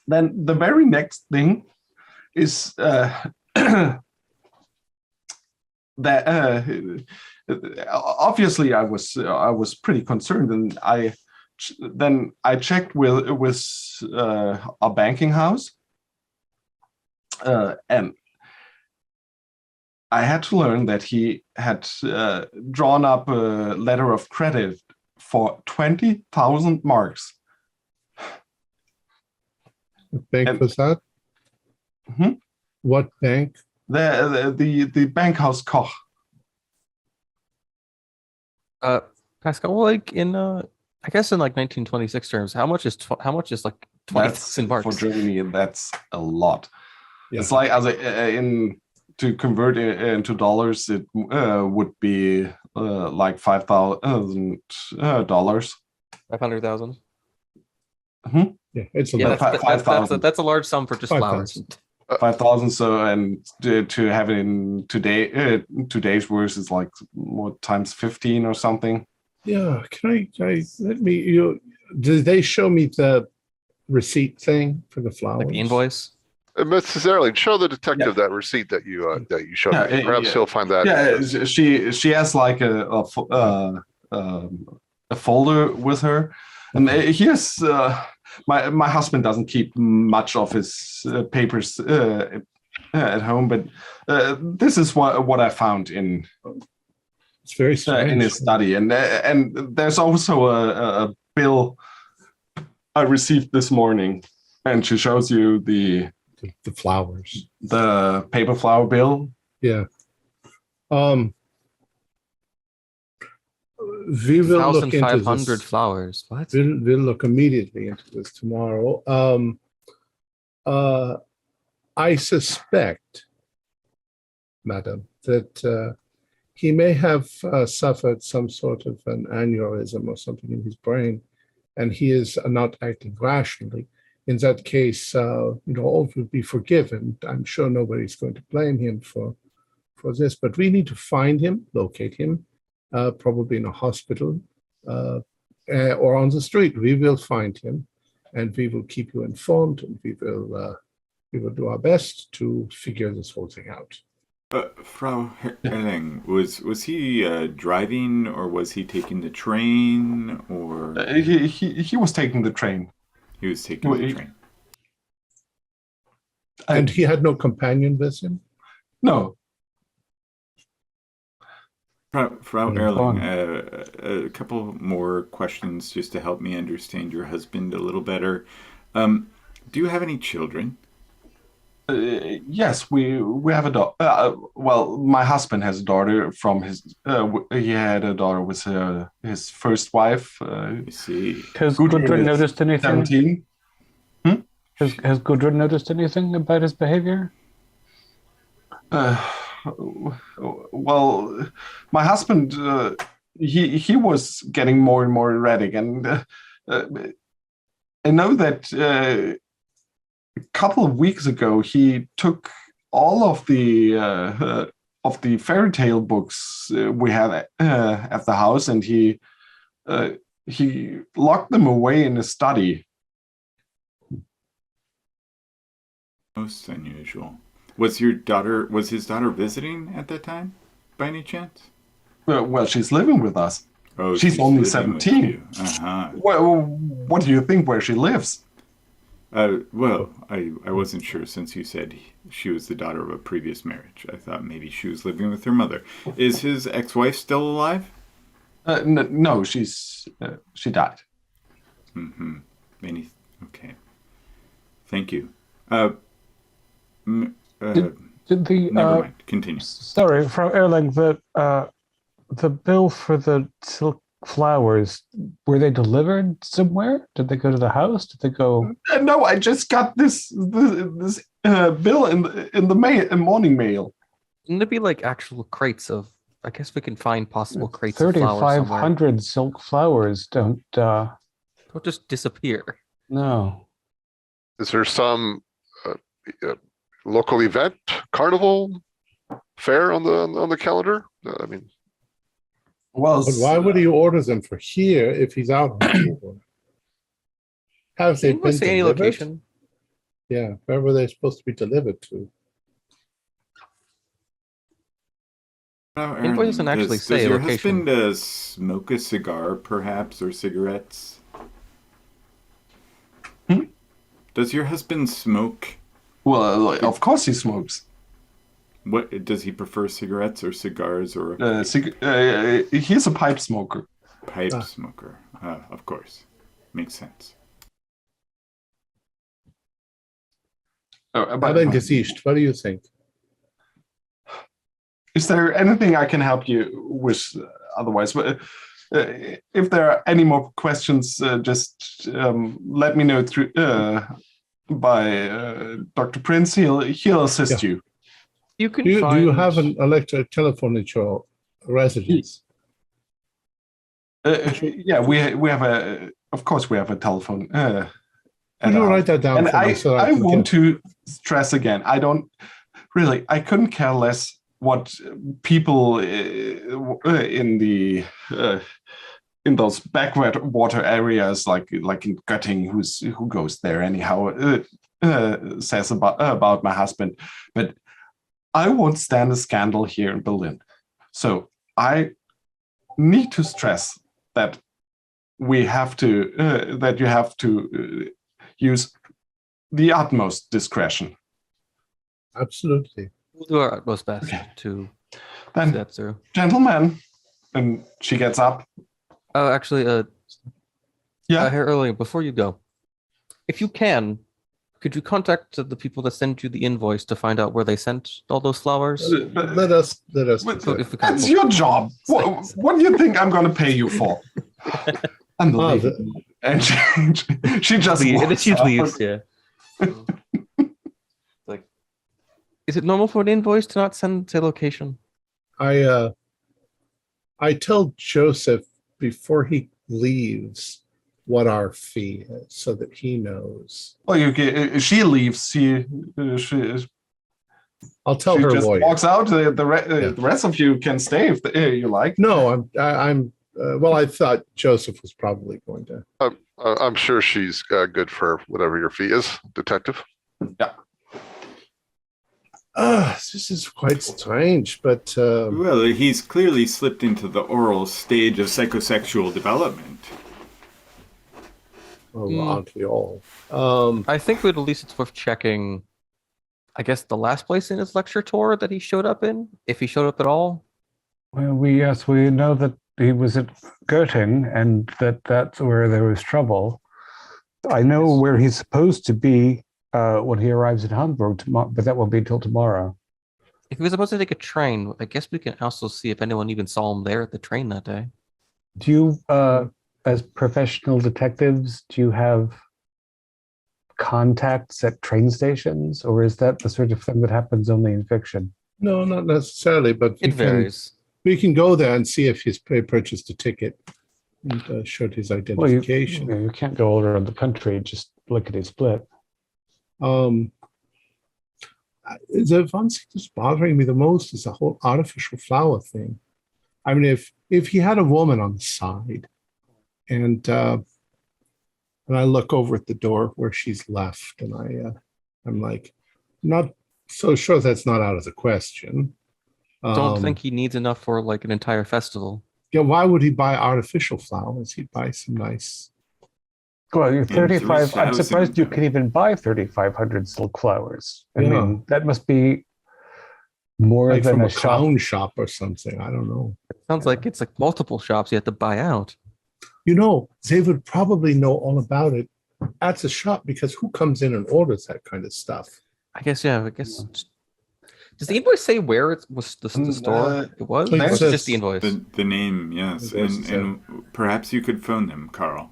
Then the very next thing is that obviously I was pretty concerned, and I checked with a banking house, and I had to learn that he had drawn up a letter of credit for 20,000 marks. What bank And- was that? Hmm? What bank? The bankhouse Koch. Pascal, like I guess in like 1926 terms, how much is like That's 20,000 for marks? Germany, and that's a lot. Yeah. It's like to convert it into dollars, it would be like $5,000. 500,000. Yeah, it's a Yeah, lot. that's a large sum for just 5,000. flowers. 5,000. So, and to have it in today's words is like what times 15 or something. Yeah, can I did they show me the receipt thing for the flowers? Like the invoice. Necessarily show the detective that receipt that you showed Yeah, me. Perhaps he'll find that. Yeah, she has like a folder with her, and here's my husband doesn't keep much of his papers at home, but this is what I found in It's very strange. in his study, and there's also a bill I received this morning, and she shows you the flowers. The paper flower bill. Yeah. We will look into 1,500 this. flowers. What? We'll look immediately into this tomorrow. I suspect, madam, that he may have suffered some sort of an aneurysm or something in his brain, and he is not acting rationally. In that case, all will be forgiven. I'm sure nobody's going to blame him for this, but we need to find him, locate him, probably in a hospital or on the street. We will find him, and we will keep you informed, and we will do our best to figure this whole thing out. Frau Erling, was he driving, or was he taking the train, or He was taking the train. he was taking the train? And he had no companion with him? No. Frau Erling, a couple more questions just to help me understand your husband a little better. Do you have any children? Yes, we have a daughter. Well, my husband has a daughter from his. He had a daughter with his first wife. I see. Has Gudrun noticed anything? 17. Has Gudrun noticed anything about his behavior? Well, my husband, he was getting more and more erratic, and I know that a couple of weeks ago he took all of the fairy tale books we had at the house, and he locked them away in his study. Most unusual. Was his daughter visiting at that time, by any chance? Well, she's living with us. Oh, she's only living with 17. you. Uh-huh. Well, what do you think where she lives? Well, I wasn't sure, since you said she was the daughter of a previous marriage. I thought maybe she was living with her mother. Is his ex-wife still alive? No, she died. Mm-hmm. Okay. Thank you. Did the Never mind. Continue. Sorry, Frau Erling, the bill for the silk flowers, were they delivered somewhere? Did they go to the house? Did they go? No, I just got this bill in the morning mail. Wouldn't it be like actual crates of? I guess we can find possible crates of flowers 3,500 silk flowers don't just disappear. No. Is there some local event, carnival, fair on the calendar? I mean, Well, But why would he order them for here if he's out on tour? Have they Didn't we been say any delivered? location? Yeah, where were they supposed to be delivered to? Invoice doesn't actually say does your location. husband smoke a cigar, perhaps, or cigarettes? Does your husband smoke? well, of course he smokes. What does he prefer, cigarettes or cigars, or He's a pipe smoker. pipe smoker? Of course, makes sense. Gesicht, what do you think? Is there anything I can help you with? Otherwise, if there are any more questions, just let me know through by Dr. Prince. He'll assist you. You can Do you have find- an electric telephone at your residence? Yeah, we have a. Of course, we have a telephone. Can you write that down And for me so I can want get... to stress again. I couldn't care less what people in the in those backwater areas like in Göttingen who goes there anyhow says about my husband, but I won't stand a scandal here in Berlin. So I need to stress that we have to that you have to use the utmost discretion. Absolutely. We'll do our utmost best to Then, step through. gentlemen, and she gets up. Oh, actually, Yeah. here earlier, before you go, if you can, could you contact the people that sent you the invoice to find out where they sent all those flowers? Let us. If we can. It's your job. What do you think I'm going to pay you for? Unbelievable. And she just It's usually walks used, yeah. Like, is it normal for an invoice to not send to location? I tell Joseph before he leaves what our fee is, so that he knows. Well, she leaves. She I'll tell her just lawyer. walks out. The rest of you can stay if you like. No, I'm. Well, I thought Joseph was probably going to. I'm sure she's good for whatever your fee is, detective. Yeah. This is quite strange, but Well, he's clearly slipped into the oral stage of psychosexual development. aren't we all? I think at least it's worth checking, I guess, the last place in his lecture tour that he showed up in, if he showed up at all. Well, we know that he was at Göttingen and that's where there was trouble. I know where he's supposed to be when he arrives in Hamburg tomorrow, but that won't be until tomorrow. If he was supposed to take a train, I guess we can also see if anyone even saw him there at the train that day. Do you, as professional detectives, do you have contacts at train stations, or is that the sort of thing that happens only in fiction? No, not necessarily, but It varies. We can go there and see if he's purchased a ticket and showed his identification. Well, you can't go all around the country, just lickety split. The one thing that's bothering me the most is the whole artificial flower thing. I mean, if he had a woman on the side, and I look over at the door where she's left, and I'm like, not so sure that's not out of the question. Don't think he needs enough for like an entire festival. Yeah, why would he buy artificial flowers? He'd buy some nice. Well, you're 35. I'm 3,000. surprised you can even buy 3,500 silk flowers. I Yeah. mean, that must be more Like than from a a shop. clown shop or something. I don't know. It sounds like it's like multiple shops you have to buy out. You know, they would probably know all about it at the shop, because who comes in and orders that kind of stuff? I guess, yeah. I guess. Does the invoice say where it was the store it was? It Or is it says just the invoice? The name, yes. And perhaps you could phone them, Carl.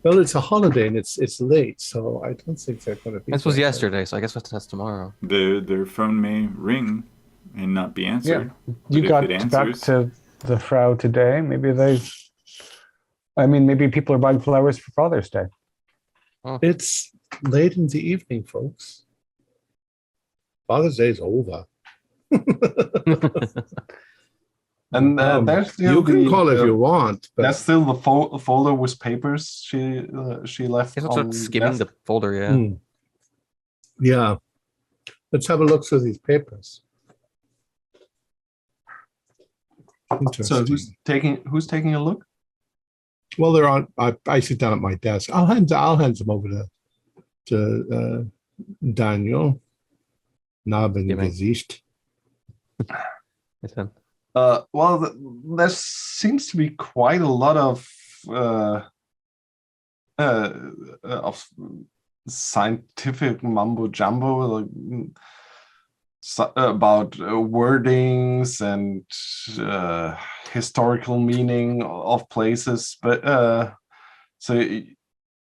Well, it's a holiday and it's late, so I don't think they're going to be. This was there. yesterday, so I guess that's tomorrow. Their phone may ring and not be answered. You But got if it back answers- to the Frau today. Maybe maybe people are buying flowers for Father's Day. It's late in the evening, folks. Father's Day is over. And there's still You can the, call if you want, but That's still the folder with papers she left. I guess I'll on start skimming desk. the folder, yeah. Hmm. Yeah. Let's have a look through these papers. So Interesting. who's taking a look? Well, they're on. I sit down at my desk. I'll hand them over to Daniel. Narbengesicht. It's him. Well, there seems to be quite a lot of scientific mumbo jumbo, like, about wordings and historical meaning of places, but so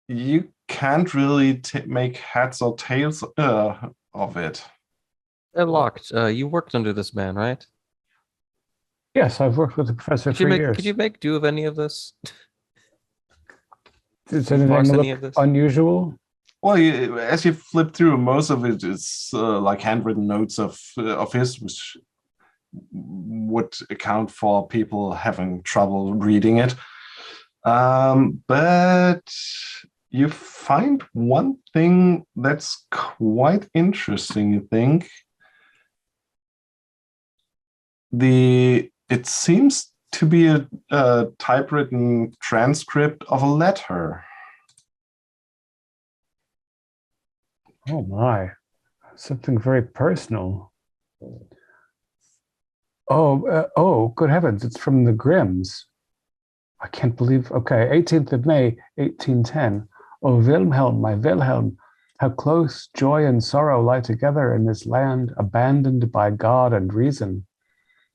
you can't really make heads or tails of it. Locked. You worked under this man, right? Yes, I've worked with the professor for years. Could you make do of any of this? Does anything look unusual? Well, as you flip through, most of it is like handwritten notes of his, which would account for people having trouble reading it. But you find one thing that's quite interesting, I think. It seems to be a typewritten transcript of a letter. Oh my, something very personal. Oh, good heavens, it's from the Grimms. I can't believe, okay, 18th of May, 1810. Oh, Wilhelm, my Wilhelm, how close joy and sorrow lie together in this land abandoned by God and reason.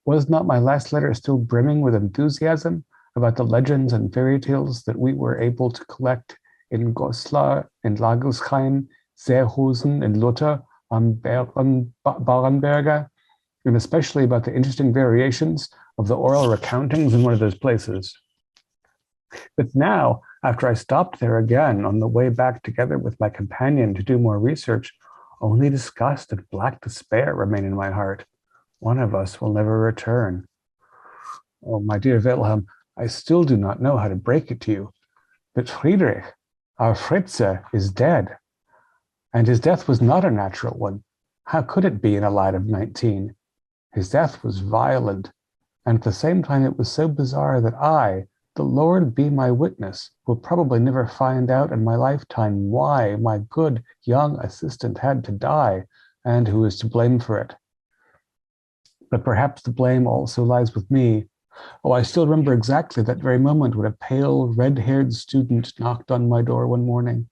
Was not my last letter still brimming with enthusiasm about the legends and fairy tales that we were able to collect in Goslar, in Lagosheim, Seerhosen, and Luther on Barenberger, and especially about the interesting variations of the oral recountings in one of those places? But now, after I stopped there again on the way back together with my companion to do more research, only disgust and black despair remain in my heart. One of us will never return. Oh, my dear Wilhelm, I still do not know how to break it to you, but Friedrich, our Fritze, is dead. And his death was not a natural one. How could it be in a lad of 19? His death was violent, and at the same time it was so bizarre that I, the Lord be my witness, will probably never find out in my lifetime why my good young assistant had to die, and who is to blame for it. But perhaps the blame also lies with me. Oh, I still remember exactly that very moment when a pale, red-haired student knocked on my door one morning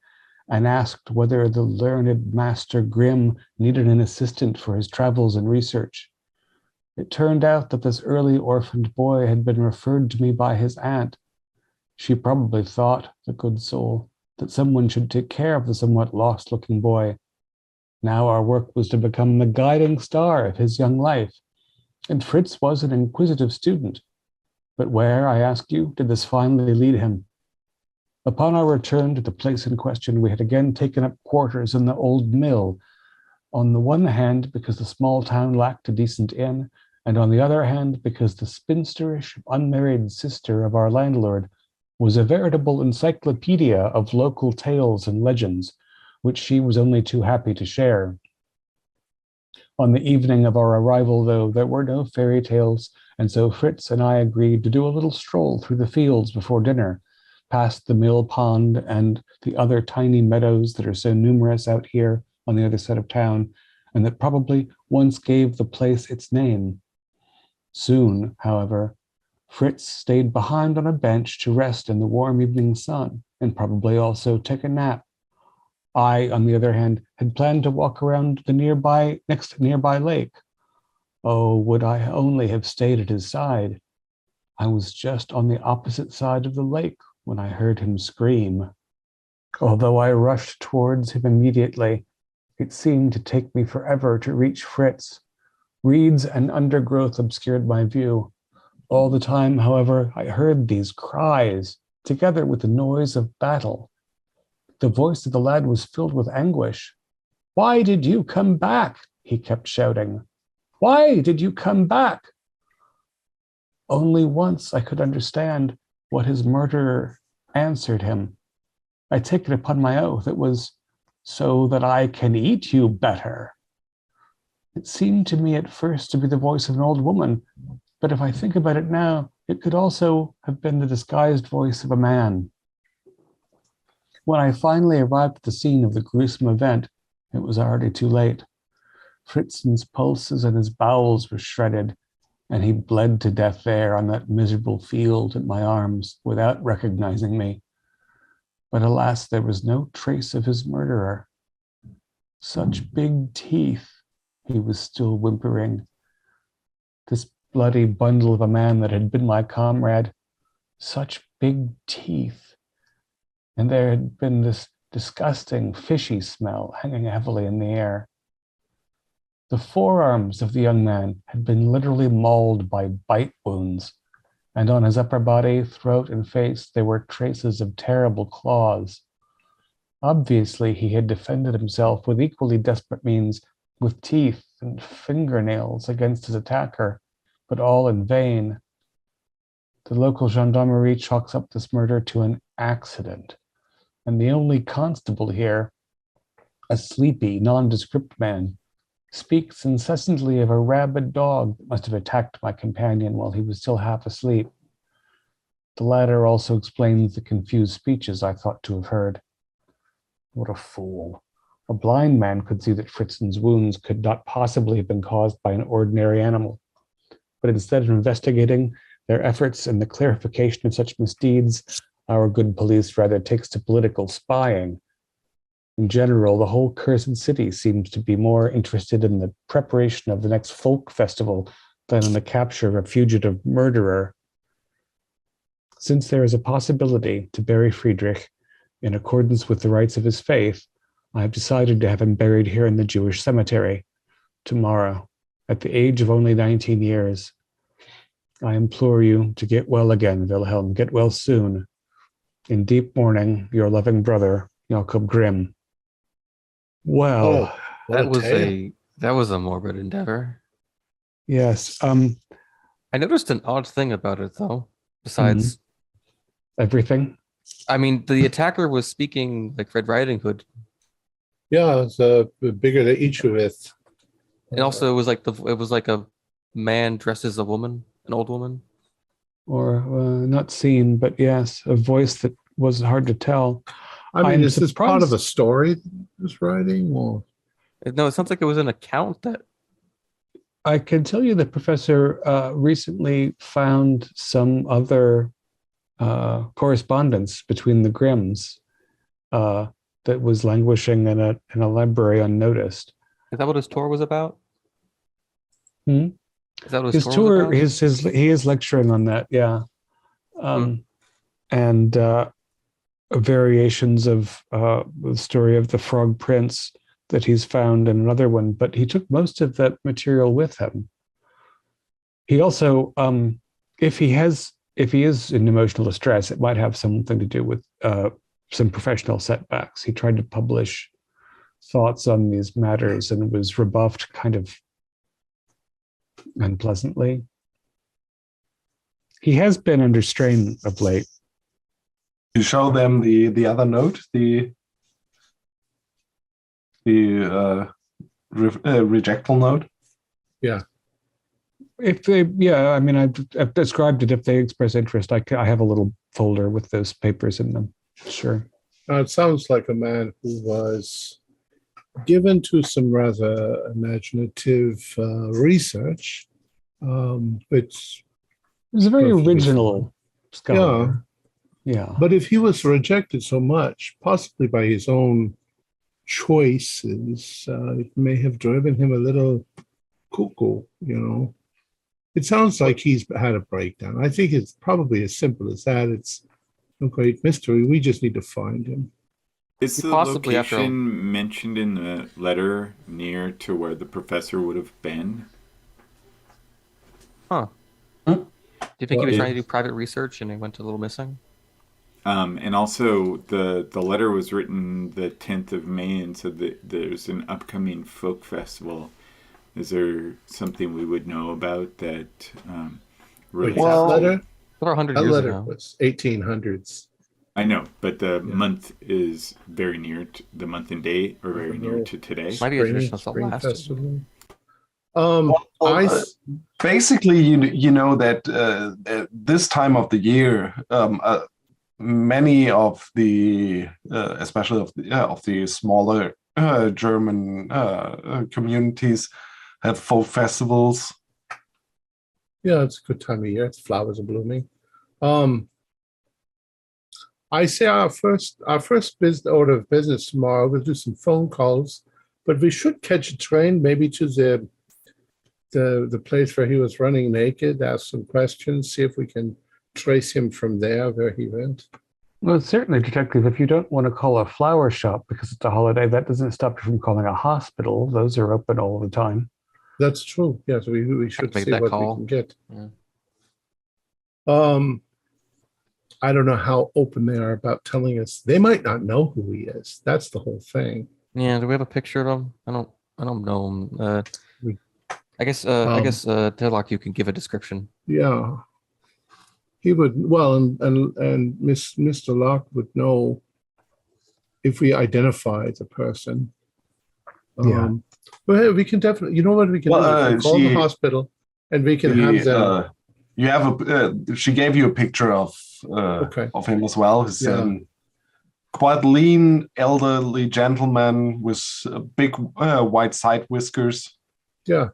and asked whether the learned Master Grimm needed an assistant for his travels and research. It turned out that this early orphaned boy had been referred to me by his aunt. She probably thought, the good soul, that someone should take care of the somewhat lost-looking boy. Now our work was to become the guiding star of his young life, and Fritz was an inquisitive student. But where, I ask you, did this finally lead him? Upon our return to the place in question, we had again taken up quarters in the old mill, on the one hand because the small town lacked a decent inn, and on the other hand because the spinsterish, unmarried sister of our landlord was a veritable encyclopedia of local tales and legends, which she was only too happy to share. On the evening of our arrival, though, there were no fairy tales, and so Fritz and I agreed to do a little stroll through the fields before dinner, past the mill pond and the other tiny meadows that are so numerous out here on the other side of town, and that probably once gave the place its name. Soon, however, Fritz stayed behind on a bench to rest in the warm evening sun, and probably also take a nap. I, on the other hand, had planned to walk around the next nearby lake. Oh, would I only have stayed at his side? I was just on the opposite side of the lake when I heard him scream. Although I rushed towards him immediately, it seemed to take me forever to reach Fritz. Reeds and undergrowth obscured my view. All the time, however, I heard these cries, together with the noise of battle. The voice of the lad was filled with anguish. "Why did you come back?" he kept shouting. "Why did you come back?" Only once I could understand what his murderer answered him. I take it upon my oath it was, "So that I can eat you better." It seemed to me at first to be the voice of an old woman, but if I think about it now, it could also have been the disguised voice of a man. When I finally arrived at the scene of the gruesome event, it was already too late. Fritz's pulses and his bowels were shredded, and he bled to death there on that miserable field at my arms without recognizing me. But alas, there was no trace of his murderer. Such big teeth, he was still whimpering. This bloody bundle of a man that had been my comrade, such big teeth. And there had been this disgusting fishy smell hanging heavily in the air. The forearms of the young man had been literally mauled by bite wounds, and on his upper body, throat, and face, there were traces of terrible claws. Obviously, he had defended himself with equally desperate means, with teeth and fingernails against his attacker, but all in vain. The local gendarmerie chalks up this murder to an accident, and the only constable here, a sleepy, nondescript man, speaks incessantly of a rabid dog that must have attacked my companion while he was still half asleep. The latter also explains the confused speeches I thought to have heard. What a fool. A blind man could see that Fritzen's wounds could not possibly have been caused by an ordinary animal. But instead of investigating their efforts and the clarification of such misdeeds, our good police rather takes to political spying. In general, the whole cursed city seems to be more interested in the preparation of the next folk festival than in the capture of a fugitive murderer. Since there is a possibility to bury Friedrich in accordance with the rites of his faith, I have decided to have him buried here in the Jewish cemetery tomorrow, at the age of only 19 years. I implore you to get well again, Wilhelm. Get well soon. In deep mourning, your loving brother, Jakob Grimm. Well, that was a morbid endeavor. Yes. I noticed an odd thing about it, though. Besides everything. I mean, the attacker was speaking like Red Riding Hood. Yeah, it's bigger than each of it. And also, it was like a man dressed as a woman, an old woman. Or not seen, but yes, a voice that was hard to tell. I mean, is this part of a story this writing? Or? No, it sounds like it was an account that. I can tell you the professor recently found some other correspondence between the Grimms that was languishing in a library unnoticed. Is that what his tour was about? Is that what his tour? He is lecturing on that, yeah, and variations of the story of the Frog Prince that he's found in another one. But he took most of that material with him. He also, if he is in emotional distress, it might have something to do with some professional setbacks. He tried to publish thoughts on these matters and was rebuffed kind of unpleasantly. He has been under strain of late. You show them the other note, the rejectal note. Yeah. If they, I mean, I've described it. If they express interest, I have a little folder with those papers in them. Sure. It sounds like a man who was given to some rather imaginative research. It was a very original scholar. Yeah. But if he was rejected so much, possibly by his own choices, it may have driven him a little cuckoo, It sounds like he's had a breakdown. I think it's probably as simple as that. It's no great mystery. We just need to find him. Is the location mentioned in the letter near to where the professor would have been? Huh. Do you think he was trying to do private research and he went a little missing? And also, the letter was written the 10th of May and said that there's an upcoming folk festival. Is there something we would know about that? That letter? Over 100 years letter ago. Was 1800s. I know, but the month is very near to the month and day, or very near to today. Might be a traditional festival. Basically, you know that this time of the year, many of the, especially of the smaller German communities, have folk festivals. Yeah, it's a good time of year. Flowers are blooming. I say our first business order of business tomorrow. We'll do some phone calls, but we should catch a train maybe to the place where he was running naked. Ask some questions, see if we can trace him from there where he went. Well, certainly, Detective, if you don't want to call a flower shop because it's a holiday, that doesn't stop you from calling a hospital. Those are open all the time. That's true. Yes, we should make see that what call. we can get. Yeah. I don't know how open they are about telling us. They might not know who he is. That's the whole thing. Yeah, do we have a picture of him? I don't know him. I guess Deadlock, you can give a description. Yeah. He would, well, and Mr. Locke would know if we identify the person. Yeah. But hey, we can definitely, you know what we can do? We can call the hospital and we can have them. You have she gave you a picture of him as well. He's quite lean, elderly gentleman with big white side whiskers. Yeah,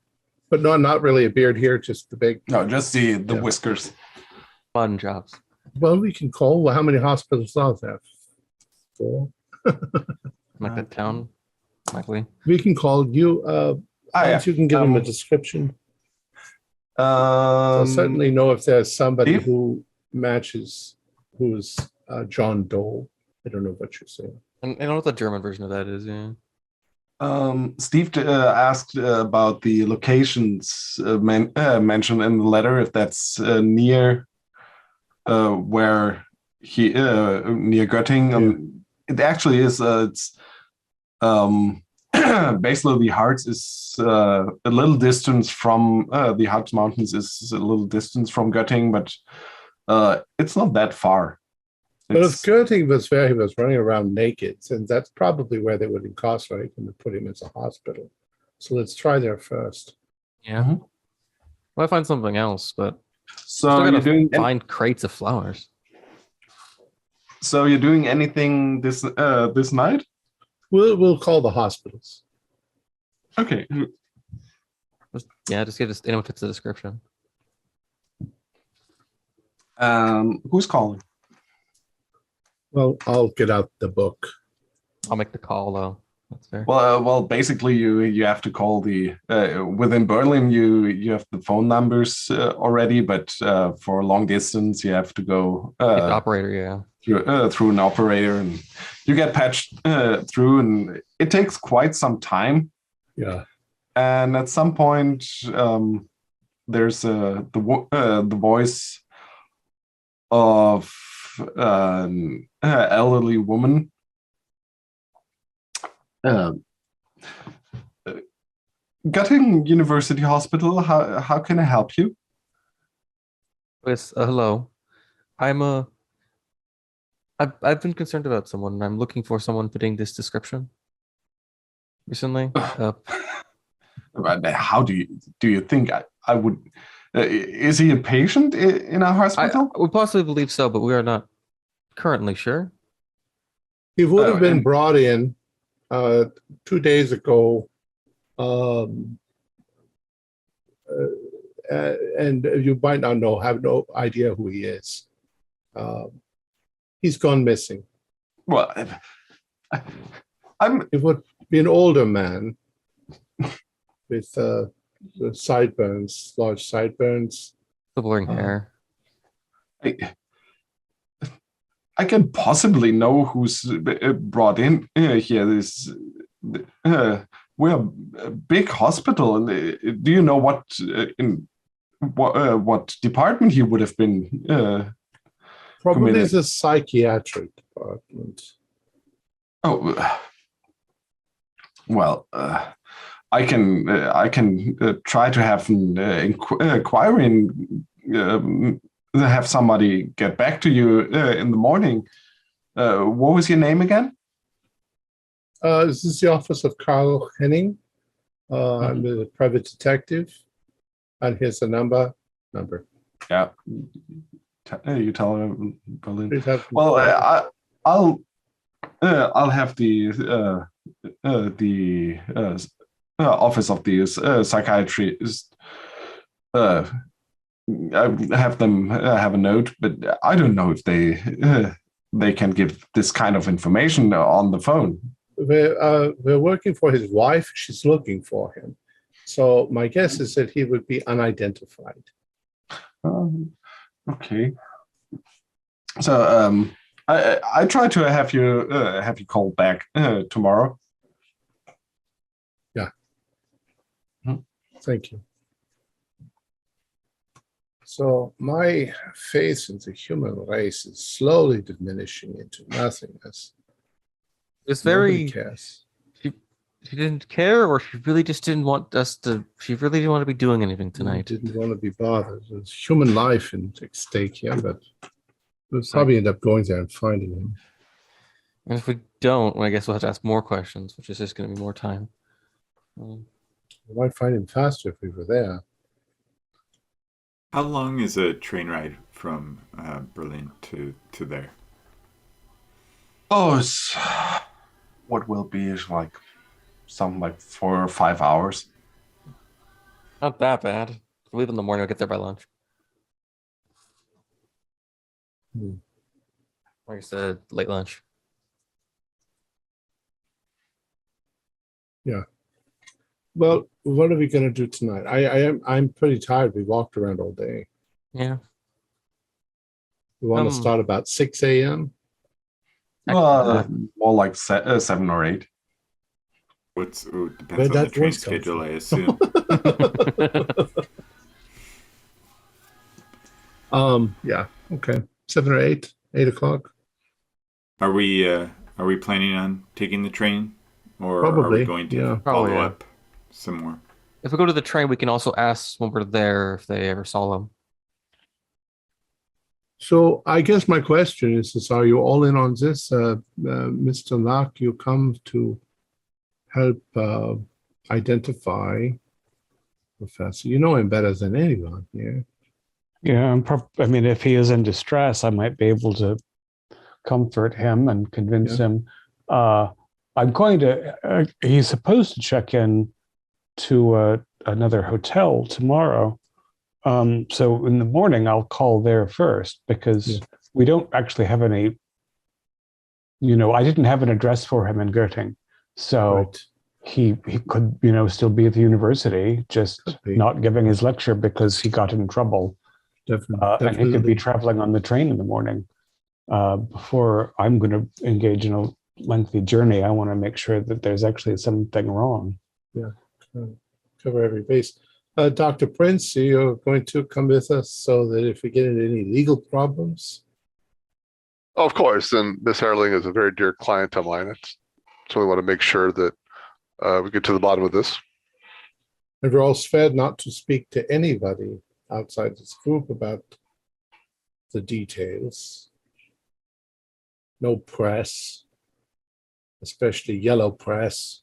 but not really a beard here, just the big. No, just the whiskers. Fun jobs. Well, we can call. Well, how many hospitals are there? 4. Like that town, likely. We can call you. You can give them a description. I'll certainly know if there's somebody who matches who's John Doe. I don't know what you're saying. And I don't know what the German version of that is, yeah. Steve asked about the locations mentioned in the letter, if that's near where he near Göttingen. It actually is. It's basically the Harz is a little distance from the Harz Mountains is a little distance from Göttingen, but it's not that far. But if Göttingen was where he was running around naked, and that's probably where they would incarcerate him and put him as a hospital. So let's try there first. Yeah. Mm-hmm. Well, I find something else, but so you're doing find crates of flowers. So you're doing anything this night? We'll call the hospitals. Okay. Just get this. Anyone fits the description. Who's calling? Well, I'll get out the book. I'll make the call though. That's fair. Well, basically, you have to call the within Berlin. You have the phone numbers already, but for long distance, you have to go the operator. Yeah. Through an operator, and you get patched through, and it takes quite some time. Yeah. And at some point, there's the voice of an elderly woman. Göttingen University Hospital. How can I help you? Yes. Hello. I've been concerned about someone, and I'm looking for someone fitting this description. Recently. How do you think I would? Is he a patient in our hospital? We possibly believe so, but we are not currently sure. He would have been brought in 2 days ago, and you might not have no idea who he is. He's gone missing. Well, It would be an older man with sideburns, large sideburns. The blurring hair. I can possibly know who's brought in here. We're a big hospital, and do you know what department he would have been? Probably committed? the psychiatric department. Oh, well, I can try to have an inquiry and have somebody get back to you in the morning. What was your name again? This is the office of Carl Henning. I'm a private detective, and here's the number. Yeah, you tell him, Berlin. Well, I'll have the office of the psychiatrist. I have them have a note, but I don't know if they they can give this kind of information on the phone. We're working for his wife. She's looking for him. So my guess is that he would be unidentified. Okay. So I try to have you call back tomorrow. Yeah. Thank you. So my faith in the human race is slowly diminishing into nothingness. It's Nobody very. cares. She didn't care, or she really just didn't want us to. She really didn't want to be doing anything tonight. Didn't want to be bothered. There's human life at stake here, but we'll probably end up going there and finding him. And if we don't, well, I guess we'll have to ask more questions, which is just going to be more time. We might find him faster if we were there. How long is a train ride from Berlin to there? Oh, it's what will be is like something like 4 or 5 hours. Not that bad. If we leave in the morning, we'll get there by lunch. Like I said, late lunch. Yeah. Well, what are we going to do tonight? I'm pretty tired. We walked around all day. Yeah. We want to start about 6 a.m. More like 7 or 8. Depends Where'd on the that train voice come schedule, from? I assume. Yeah. Okay. 7 or 8. 8 o'clock. Are we planning on taking the train, or are Probably, we going to yeah. follow Probably, yeah. up some more? If we go to the train, we can also ask when we're there if they ever saw them. So I guess my question is are you all in on this? Mr. Locke, you come to help identify Professor. You know him better than anyone here. Yeah, I mean, if he is in distress, I might be able to comfort him and convince him. I'm going to, he's supposed to check in to another hotel tomorrow. So in the morning, I'll call there first because we don't actually have any, I didn't have an address for him in Göttingen. So he could, still be at the university, just not giving his lecture because he got in trouble. Definitely. And he could be traveling on the train in the morning. Before I'm going to engage in a lengthy journey, I want to make sure that there's actually something wrong. Yeah, cover every base. Dr. Prince, you're going to come with us so that if we get into any legal problems. Of course, and Miss Herling is a very dear client of mine. So we want to make sure that we get to the bottom of this. And we're all fed not to speak to anybody outside this group about the details. No press, especially yellow press.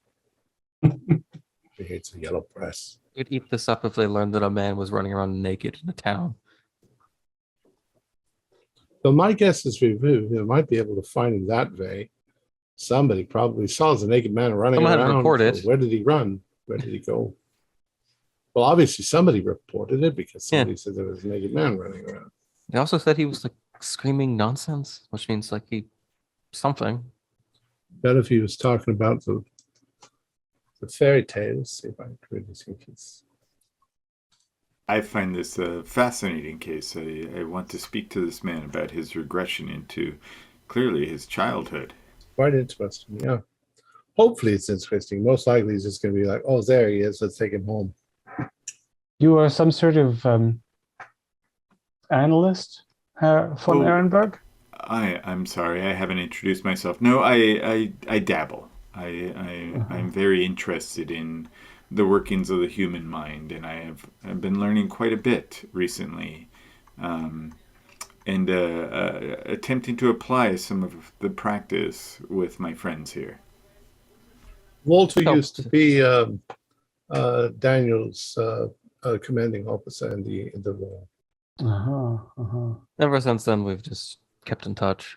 He hates the yellow press. We'd eat this up if they learned that a man was running around naked in a town. So my guess is we might be able to find him that way. Somebody probably saw the naked man running Someone had around. reported. Where did he run? Where did he go? Well, obviously somebody reported it because somebody said there was a naked man running around. They also said he was like screaming nonsense, which means like something. Bet if he was talking about the fairy tales, see if I really think he's. I find this a fascinating case. I want to speak to this man about his regression into clearly his childhood. Quite interesting, yeah. Hopefully it's interesting. Most likely he's just going to be like, oh, there he is. Let's take him home. You are some sort of analyst, von Ehrenberg? I'm sorry, I haven't introduced myself. No, I dabble. I'm very interested in the workings of the human mind, and I've been learning quite a bit recently, and attempting to apply some of the practice with my friends here. Walter used to be Daniel's commanding officer in the war. Ever since then, we've just kept in touch.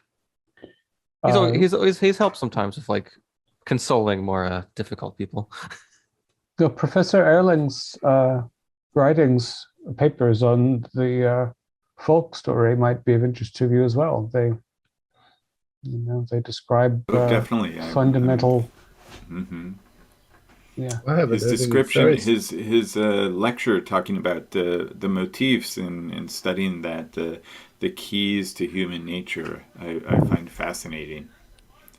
He's helped sometimes with like consoling more difficult people. Professor Erling's writings, papers on the folk story might be of interest to you as well. They describe Definitely fundamental. Mm-hmm. Yeah, I haven't His heard any description, fairies. his lecture talking about the motifs and studying that the keys to human nature, I find fascinating.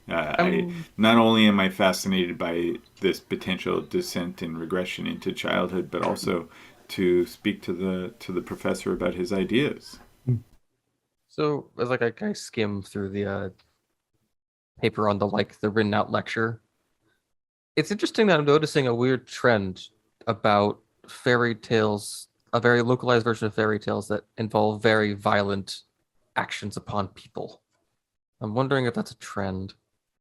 I not only am I fascinated by this potential descent and regression into childhood, but also to speak to the professor about his ideas. So as like I skim through the paper on the written out lecture, it's interesting that I'm noticing a weird trend about fairy tales, a very localized version of fairy tales that involve very violent actions upon people. I'm wondering if that's a trend.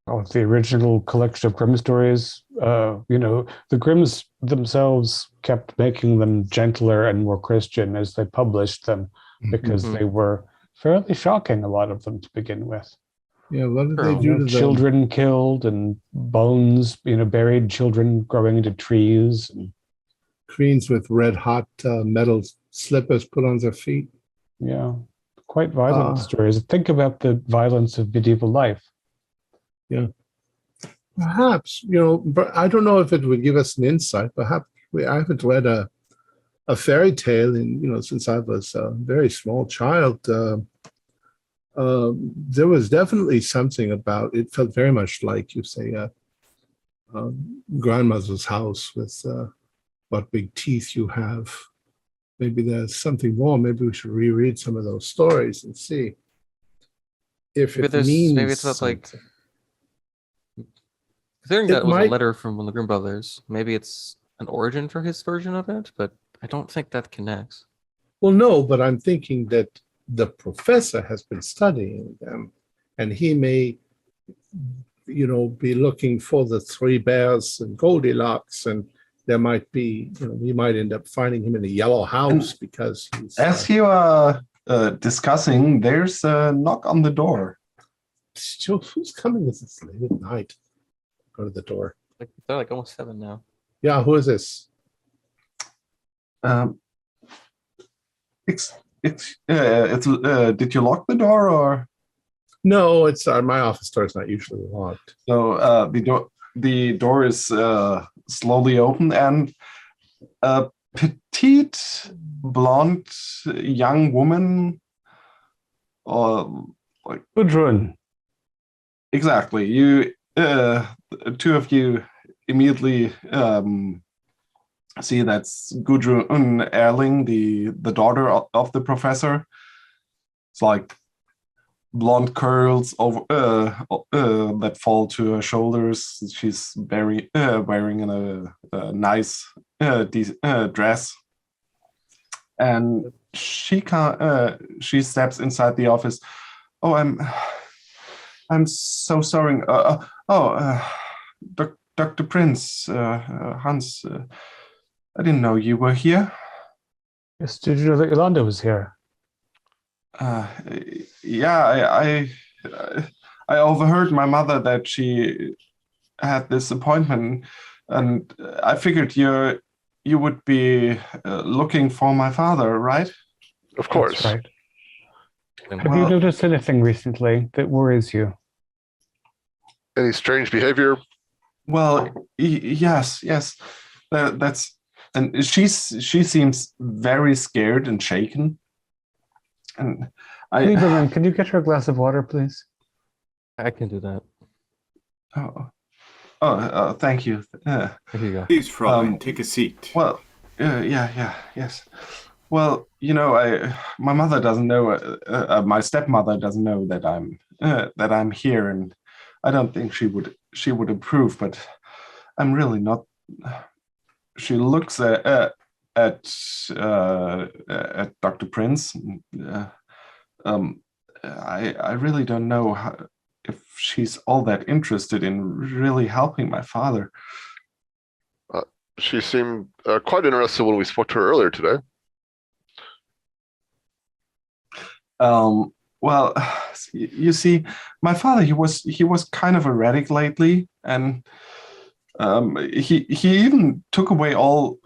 Oh, the original collection of Grimm stories. The Grimms themselves kept making them gentler and more Christian as they published them, because Mhm. they were fairly shocking, a lot of them to begin with. Yeah, what did True. they do to them? Children killed and bones, buried children growing into trees. Queens with red hot metal slippers put on their feet. Yeah, quite violent stories. Think about the violence of medieval life. Yeah. Perhaps, but I don't know if it would give us an insight. Perhaps I haven't read a fairy tale since I was a very small child. There was definitely something about it. Felt very much like, you say, grandmother's house with what big teeth you have. Maybe there's something more. Maybe we should reread some of those stories and see if it means maybe it's not like, something. considering It that was a might- letter from one of the Grimm brothers, maybe it's an origin for his version of it, but I don't think that connects. Well, no, but I'm thinking that the professor has been studying them, and he may, be looking for the three bears and Goldilocks, and there might be, we might end up finding him in a yellow house because he's. As you are discussing, there's a knock on the door. Who's coming this late at night? Go to the door. They're like almost 7 now. Yeah, who is this? Did you lock the door, or? No, it's my office door is not usually locked. So the door is slowly open, and a petite, blonde young woman, or like Gudrun. exactly. You, two of you, immediately see that's Gudrun Erling, the daughter of the professor. It's like blonde curls over that fall to her shoulders. She's wearing a nice dress, and she steps inside the office. Oh, I'm so sorry. Dr. Prince, Hans, I didn't know you were here. Yes, did you know that Yolanda was here? Yeah, I overheard my mother that she had this appointment, and I figured you would be looking for my father, right? Of course. That's right. Have you noticed anything recently that worries you? Any strange behavior? Well, yes. And she seems very scared and shaken. And Lieberman, can you get her a glass of water, please? I can do that. Thank you. Here you go. Please, Fräulein, take a seat. Well, yes. Well, my mother doesn't know. My stepmother doesn't know that I'm here, and I don't think she would approve. But I'm really not. She looks at Dr. Prince. I really don't know if she's all that interested in really helping my father. She seemed quite interested when we spoke to her earlier today. Well, you see, my father, he was kind of erratic lately, and he even took away all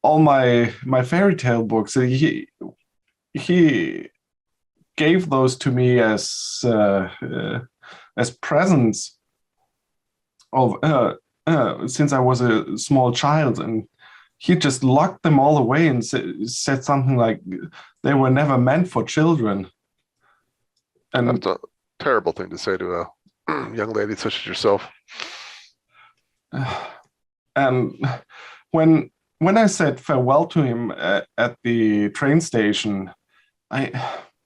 my fairy tale books. He gave those to me as presents of since I was a small child, and he just locked them all away and said something like they were never meant for children. And That's a terrible thing to say to a young lady such as yourself. and when I said farewell to him at the train station,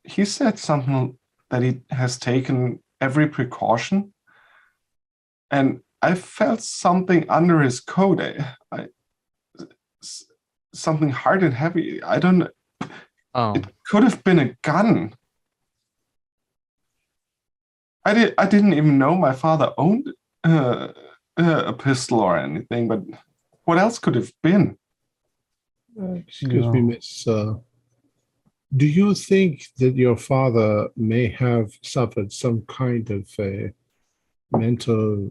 he said something that he has taken every precaution, and I felt something under his coat. Something hard and heavy. I don't know. Oh, It could have been a gun. I didn't even know my father owned a pistol or anything, but what else could have been? Excuse me, Miss. Do you think that your father may have suffered some kind of a mental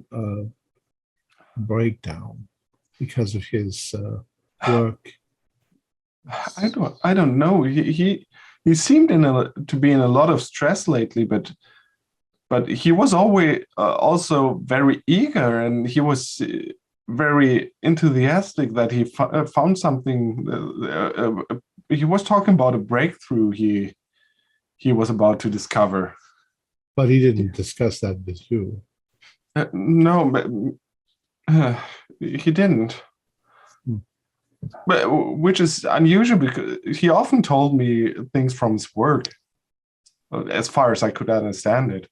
breakdown because of his work? I don't know. He seemed to be in a lot of stress lately, but he was always also very eager, and he was very enthusiastic that he found something. He was talking about a breakthrough he was about to discover. But he didn't discuss that with you. No, but he didn't. But which is unusual because he often told me things from his work, as far as I could understand it.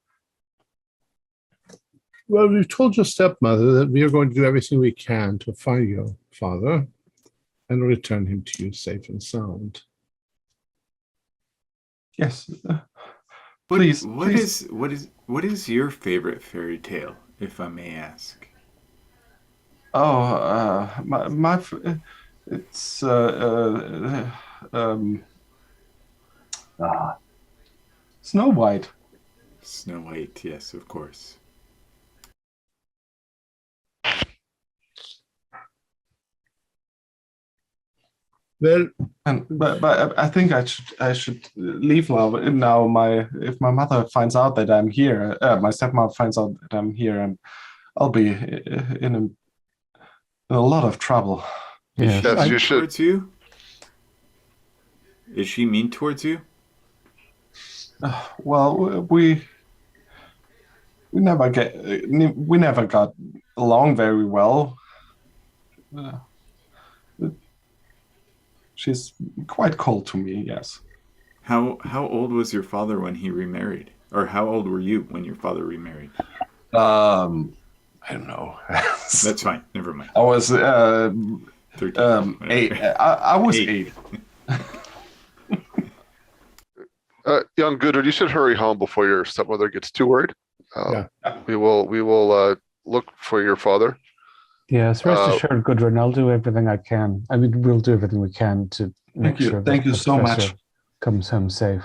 Well, we've told your stepmother that we are going to do everything we can to find your father and return him to you safe and sound. Yes. What Please. is your favorite fairy tale, if I may ask? Oh, it's Snow White. Snow White, yes, of course. Well, But I think I should leave now. If my mother finds out that I'm here, my stepmother finds out that I'm here, and I'll be in a lot of trouble. Yes, Yes, you Mean should. towards you? Is she mean towards you? Well, we never got along very well. She's quite cold to me. Yes. How old was your father when he remarried? Or how old were you when your father remarried? I don't know. That's fine. Never mind. I was 13. 8. I was 8. 8. Young Goodard, you should hurry home before your stepmother gets too worried. Yeah. We will look for your father. yes. Rest assured, Gudrun, I'll do everything I can. I mean, we'll do everything we can to make Thank you. sure Thank that you the so much. professor comes home safe.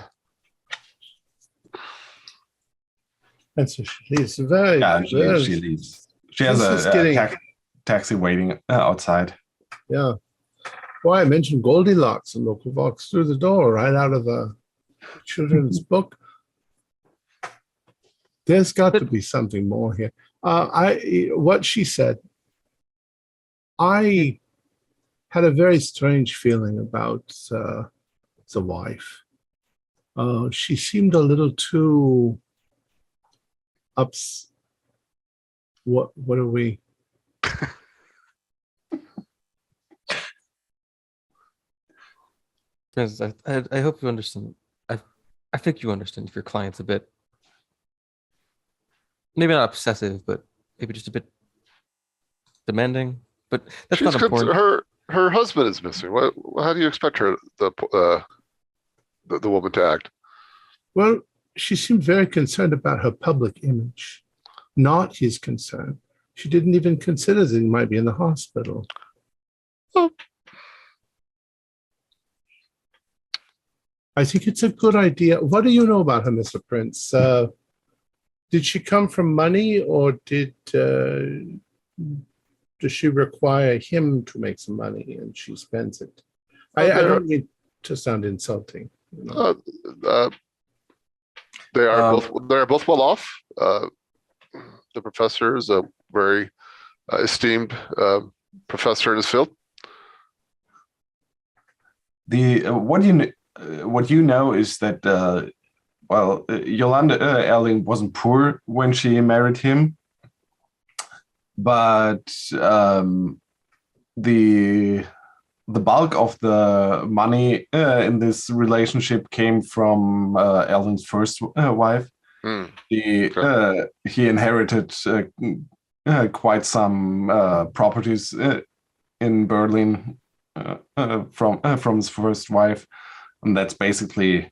and so she leaves. Very, Yeah, very, she leaves. She has This is a getting- taxi waiting outside. yeah. Why I mentioned Goldilocks and local walks through the door right out of a children's book. There's got to be something more here. What she said, I had a very strange feeling about the wife. She seemed a little too ups. What are we? Francis, I hope you understand. I think you understand if your client's a bit, maybe not obsessive, but maybe just a bit demanding. But that's not important. Her husband is missing. How do you expect her the woman to act? Well, she seemed very concerned about her public image, not his concern. She didn't even consider that he might be in the hospital. Oh. I think it's a good idea. What do you know about her, Mr. Prince? Did she come from money, or does she require him to make some money and she spends it? I don't mean to sound insulting. You know? They are both well off. The professor is a very esteemed professor in his field. What you know is that Yolanda Erling wasn't poor when she married him, but the bulk of the money in this relationship came from Erling's first wife. He inherited quite some properties in Berlin from his first wife, and that's basically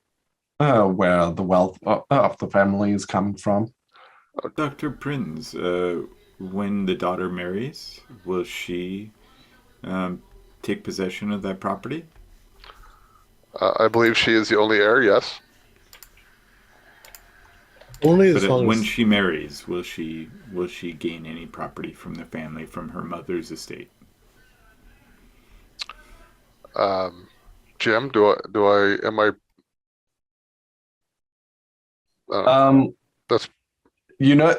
where the wealth of the family is coming from. Dr. Prinz, when the daughter marries, will she take possession of that property? I believe she is the only heir, yes. Only as long when as she marries, will she gain any property from the family from her mother's estate? Jim, am I? That's you know,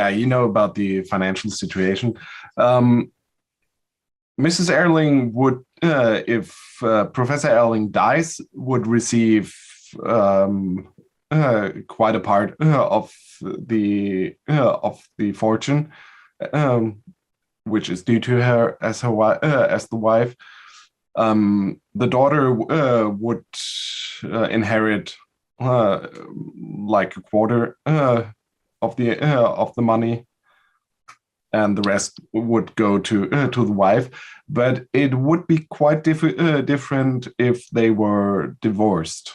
you know about the financial situation. Mrs. Erling would, if Professor Erling dies, would receive quite a part of the fortune, which is due to her as the wife. The daughter would inherit like a quarter of the money, and the rest would go to the wife. But it would be quite different if they were divorced,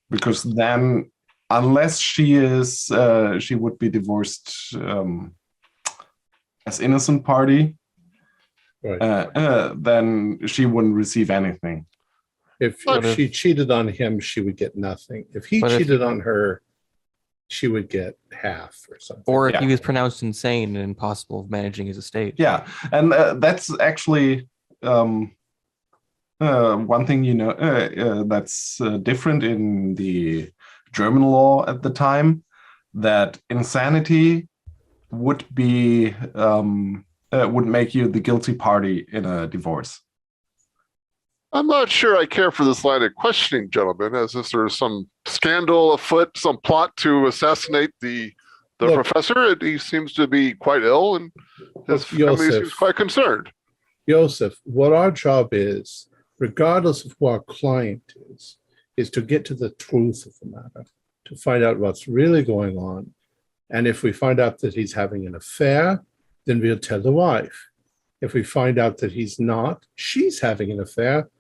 because then, unless she would be divorced as innocent party, right. then she wouldn't receive anything. If she cheated on him, she would get nothing. If he cheated on her, she would get half or something. Or if he was pronounced insane and impossible of managing his estate. Yeah, and that's actually one thing that's different in the German law at the time, that insanity would be would make you the guilty party in a divorce. I'm not sure I care for this line of questioning, gentlemen, as if there's some scandal afoot, some plot to assassinate the professor. And he seems to be quite ill, and his family seems quite concerned. Joseph, what our job is, regardless of who our client is to get to the truth of the matter, to find out what's really going on. And if we find out that he's having an affair, then we'll tell the wife. If we find out that he's not, she's having an affair,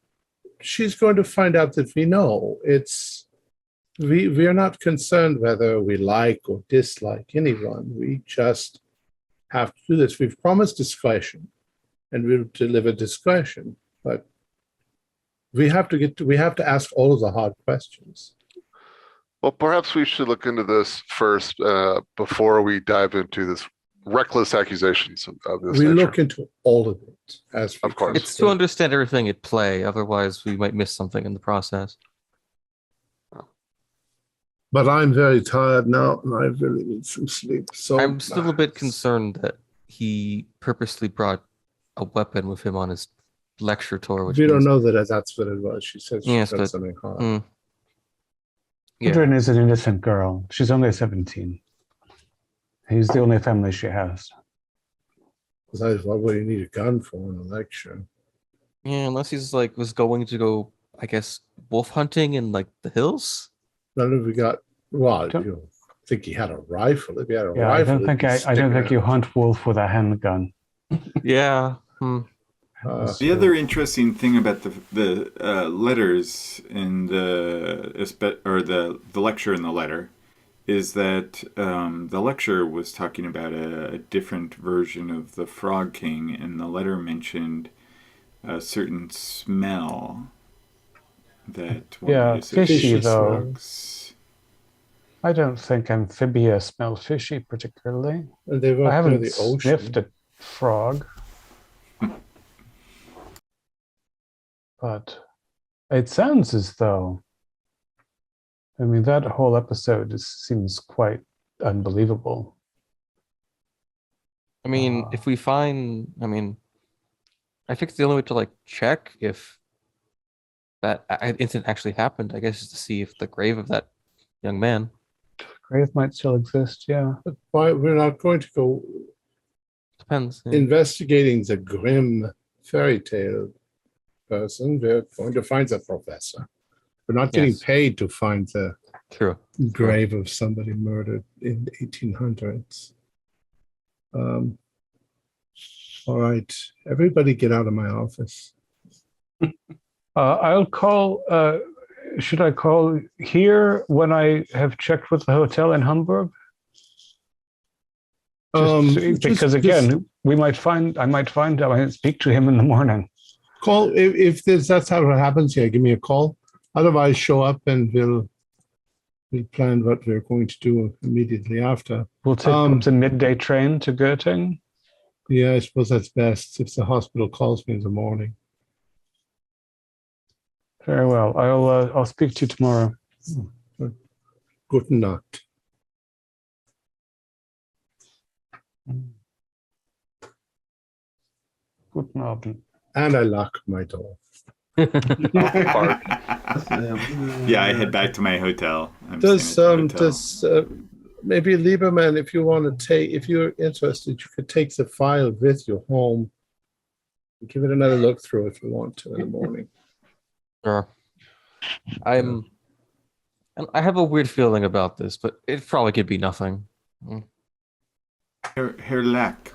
she's going to find out that we know. We are not concerned whether we like or dislike anyone. We just have to do this. We've promised discretion, and we'll deliver discretion. But we have to ask all of the hard questions. Well, perhaps we should look into this first before we dive into this reckless accusations of this nature. Look into all of it, of course. It's to understand everything at play. Otherwise, we might miss something in the process. But I'm very tired now, and I really need some sleep. So I'm still a bit concerned that he purposely brought a weapon with him on his lecture tour. Which we don't know that that's what it was. She said she said something hard. Gudrun is an innocent girl. She's only 17. He's the only family she has. Besides, why would you need a gun for in a lecture? Yeah, unless he's was going to go, I guess, wolf hunting in the hills. None of we got. Well, you think he had a rifle? If he had a rifle, I don't think you hunt wolf with a handgun. Yeah. The other interesting thing about the letters in the lecture in the letter is that the lecture was talking about a different version of the Frog King, and the letter mentioned a certain smell that fishy though. frogs. I don't think amphibia smell fishy particularly. I haven't sniffed a frog. But it sounds as though I mean, that whole episode seems quite unbelievable. I mean, if we find, I mean, I think the only way to like check if that incident actually happened, I guess, is to see if the grave of that young man. Grave might still exist, yeah. But why we're not going to go Depends. Yeah. investigating the grim fairy tale person. We're going to find the professor. We're not getting Yes. paid to find the True. grave of somebody murdered in the 1800s. All right, everybody get out of my office. I'll call, should I call here when I have checked with the hotel in Hamburg? Because again, I might speak to him in the morning. Call if that's how it happens. Yeah, give me a call. Otherwise, show up and we'll plan what we're going to do immediately after. We'll take the midday train to Göttingen. Yeah, I suppose that's best if the hospital calls me in the morning. Very well. I'll speak to you tomorrow. Good night. Guten Abend. And I lock my door. Yeah, I head back to my hotel. Does maybe Lieberman, if you're interested, you could take the file with you home. Give it another look through if you want to in the morning. Sure. I have a weird feeling about this, but it probably could be nothing. Herr Lack,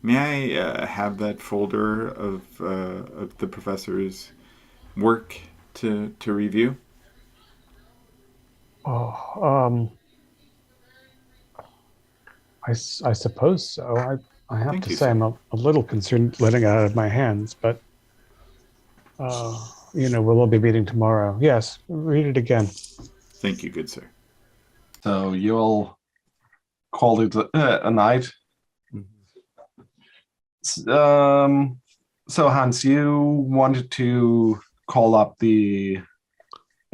may I have that folder of the professor's work to review? I suppose so. I have Thank to you, say sir. I'm a little concerned letting it out of my hands, but we'll all be meeting tomorrow. Yes, read it again. Thank you, good sir. So you'll call it a night. So Hans, you wanted to call up the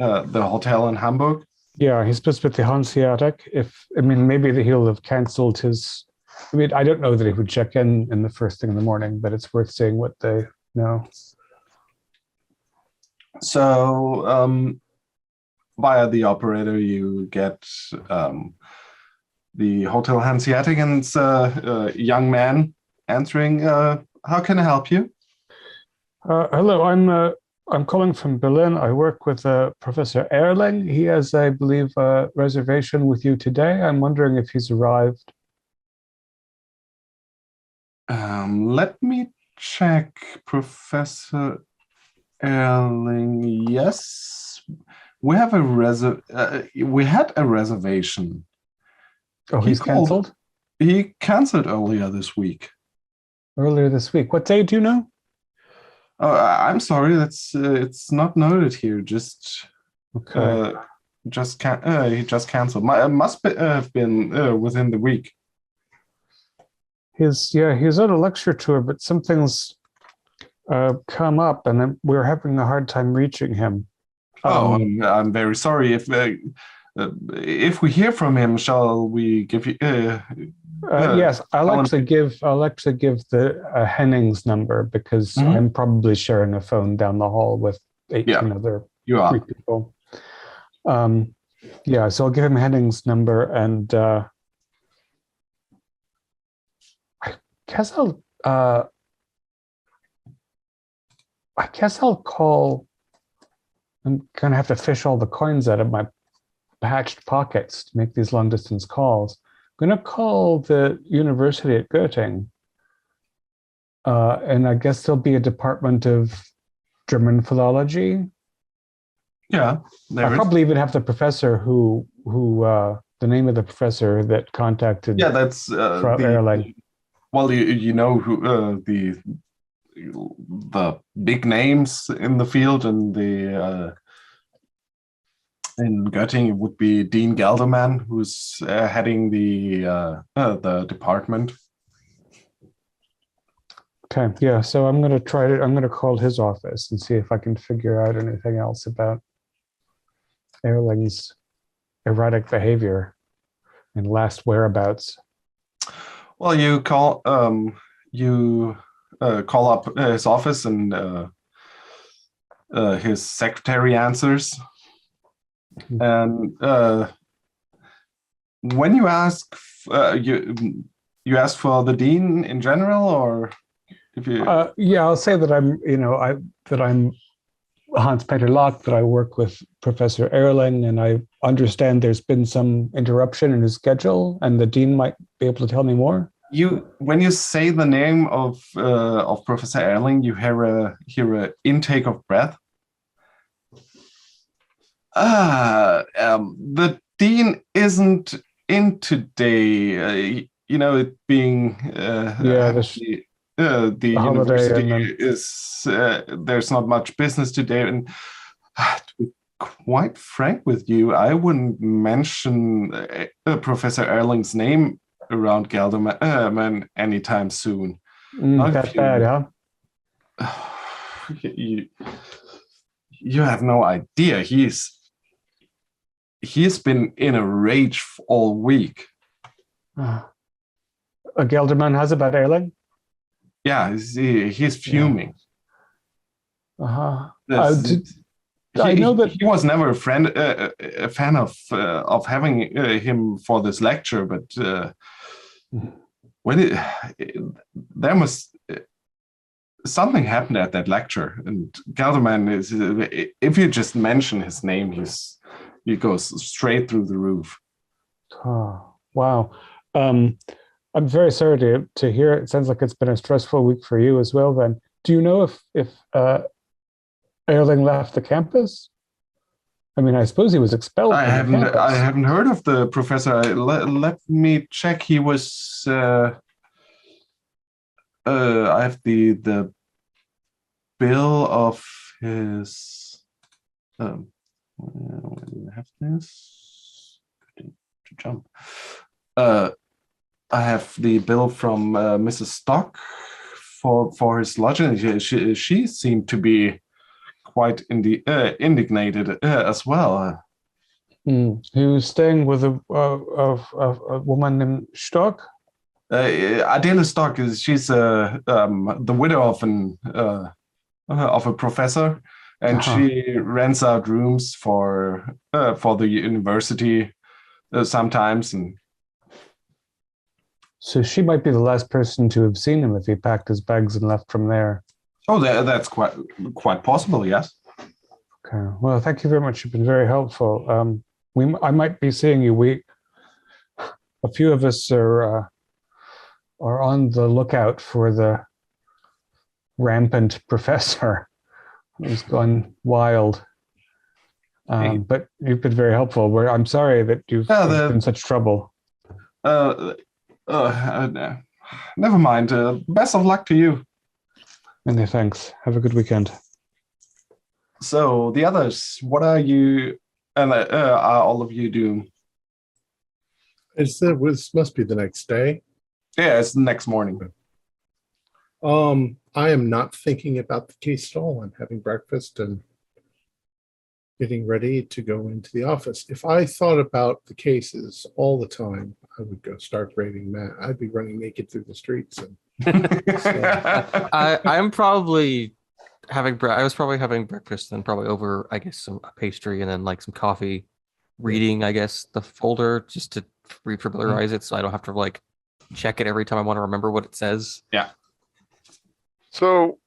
hotel in Hamburg? Yeah, he's supposed to be at the Hanseatic. Maybe he'll have canceled his. I don't know that he would check in the first thing in the morning, but it's worth seeing what they know. So via the operator, you get the Hotel Hanseatic, and it's a young man answering. How can I help you? Hello, I'm calling from Berlin. I work with Professor Erling. He has, I believe, a reservation with you today. I'm wondering if he's arrived. Let me check, Professor Erling. Yes, we have we had a reservation. Oh, he's canceled? He canceled earlier this week. Earlier this week. What day do you know? I'm sorry, it's not noted here. Just okay. He just canceled. It must have been within the week. He's on a lecture tour, but something's come up, and we're having a hard time reaching him. I'm very sorry. If we hear from him, shall we give you? Yes, I'll actually give the Henning's number because I'm probably sharing a phone down the hall with 18 other people. So I'll give him Henning's number, and I guess I'll call. I'm gonna have to fish all the coins out of my patched pockets to make these long distance calls. I'm gonna call the university at Göttingen, and I guess there'll be a department of German philology. Yeah, I'll probably even have the professor who the name of the professor that contacted. Yeah, that's Erling. Well, you know who the big names in the field, and the in Göttingen would be Dean Gelderman, who's heading the department. Okay, yeah. So I'm gonna call his office and see if I can figure out anything else about Erling's erratic behavior and last whereabouts? Well, you call up his office, and his secretary answers. And when you ask, you ask for the dean in general, or if you? Yeah, I'll say that I'm Hans Peter Locke, that I work with Professor Erling, and I understand there's been some interruption in his schedule, and the dean might be able to tell me more. When you say the name of Professor Erling, you hear a intake of breath. The dean isn't in today. It being the university is there's not much business today, and to be quite frank with you, I wouldn't mention Professor Erling's name around Gelderman anytime soon. That's bad, huh? You have no idea. He's been in a rage all week. Gelderman has about Erling? Yeah, he's fuming. Yeah. I know that he was never a fan of having him for this lecture, but there must something happened at that lecture, and Gelderman is. If you just mention his name, he goes straight through the roof. Oh, wow. I'm very sorry to hear. It sounds like it's been a stressful week for you as well. Then, do you know if Erling left the campus? I mean, I suppose he was expelled. I haven't heard of the professor. Let me check. He was. I have the bill of his. Where do I have this? To jump. I have the bill from Mrs. Stock for his lodging. She seemed to be quite indignated as well. Who's staying with a woman named Stock? Adele Stock she's the widow of a professor, and she rents out rooms for the university sometimes. And so she might be the last person to have seen him if he packed his bags and left from there. Oh, that's quite possible, yes. Okay. Well, thank you very much. You've been very helpful. I might be seeing you. A few of us are on the lookout for the rampant professor who's gone wild. But you've been very helpful. I'm sorry that you've been in such trouble. Never mind. Best of luck to you. Many thanks. Have a good weekend. So the others, what are you and are all of you doing? This must be the next day. Yeah, it's the next morning. I am not thinking about the case at all. I'm having breakfast and getting ready to go into the office. If I thought about the cases all the time, I would go start raving mad. I'd be running naked through the streets. And I'm probably I was probably having breakfast and probably over, I guess, a pastry and then like some coffee, reading, I guess, the folder just to refamiliarize it so I don't have to like check it every time I want to remember what it says. Yeah. So,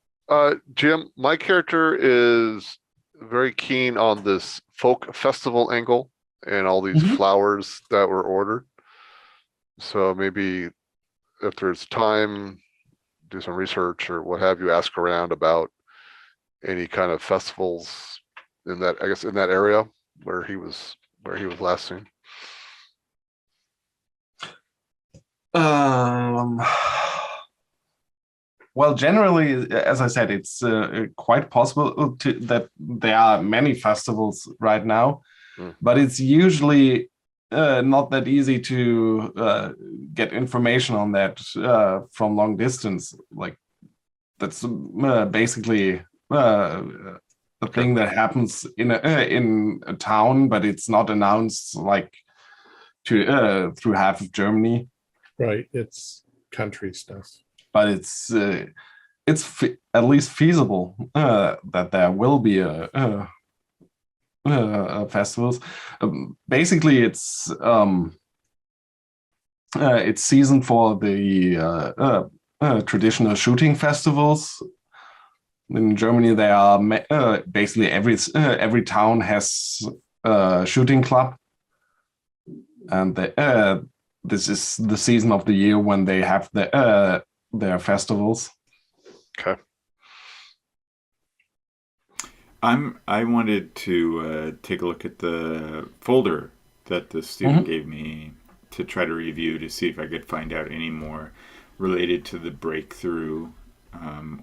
Jim, my character is very keen on this folk festival angle and all these flowers that were ordered. So maybe if there's time, do some research or what have you, ask around about any kind of festivals in that, I guess, in that area where he was last seen. Well, generally, as I said, it's quite possible that there are many festivals right now, but it's usually not that easy to get information on that from long distance. Like that's basically a thing that happens in a town, but it's not announced like to through half of Germany. Right. It's country stuff. But it's at least feasible that there will be a festivals. Basically, it's season for the traditional shooting festivals. In Germany, there are basically every town has a shooting club, and this is the season of the year when they have their festivals. Okay. I wanted to take a look at the folder that the student gave me to try to review to see if I could find out any more related to the breakthrough,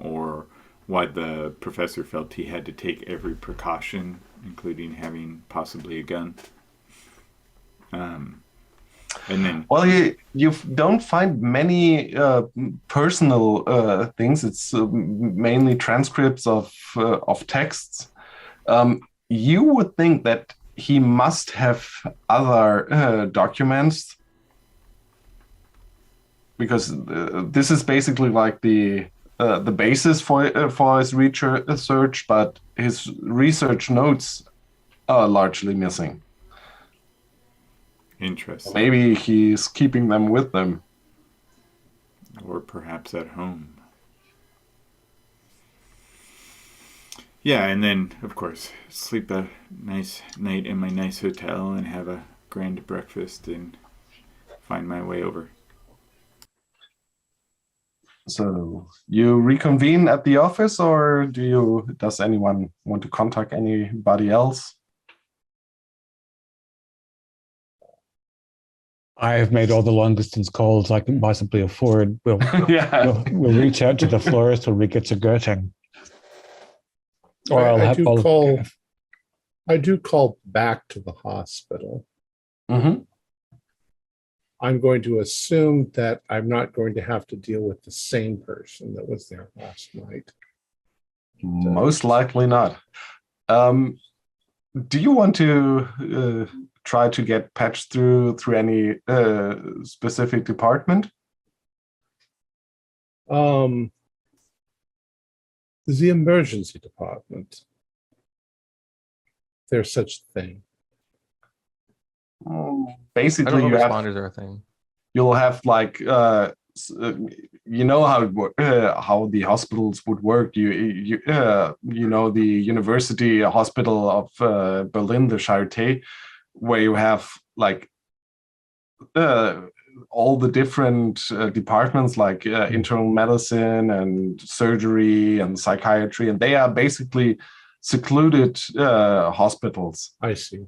or why the professor felt he had to take every precaution, including having possibly a gun. And then, well, you don't find many personal things. It's mainly transcripts of texts. You would think that he must have other documents, because this is basically like the basis for his research, but his research notes are largely missing. interesting. Maybe he's keeping them with them. Or perhaps at home. Yeah, and then, of course, sleep a nice night in my nice hotel and have a grand breakfast and find my way over. So you reconvene at the office, or does anyone want to contact anybody else? I have made all the long distance calls I can possibly afford. We'll reach out to the florist when we get to Göttingen. Or I do call back to the hospital. Mm-hmm. I'm going to assume that I'm not going to have to deal with the same person that was there last night. Most likely not. Do you want to try to get patched through any specific department? The emergency department. There's such a thing. Basically, I don't know if responders are a thing. You'll have like you know how the hospitals would work. You know the University Hospital of Berlin, the Charité, where you have like all the different departments like internal medicine and surgery and psychiatry, and they are basically secluded hospitals. I see.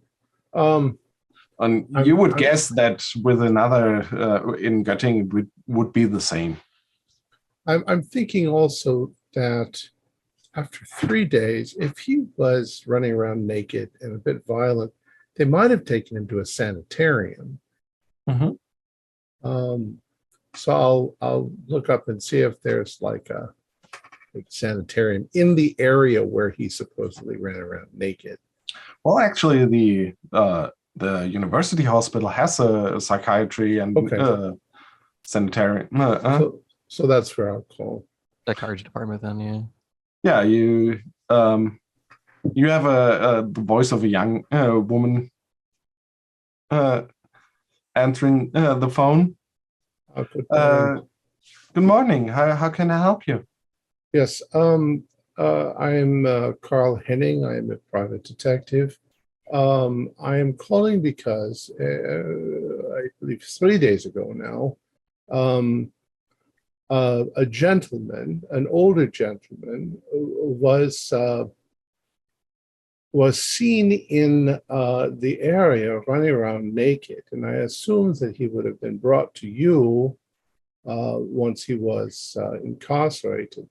And you would guess that with another in Göttingen would be the same. I'm thinking also that after 3 days, if he was running around naked and a bit violent, they might have taken him to a sanitarium. Mm-hmm. So I'll look up and see if there's like a sanitarium in the area where he supposedly ran around naked. Well, actually, the university hospital has a psychiatry and sanitarium. So that's where I'll call. Psychiatry department, then, yeah. Yeah, you have the voice of a young woman answering the phone. Good morning. How can I help you? Yes, I'm Carl Henning. I am a private detective. I am calling because I believe 3 days ago now, a gentleman, an older gentleman, was seen in the area running around naked, and I assumed that he would have been brought to you once he was incarcerated.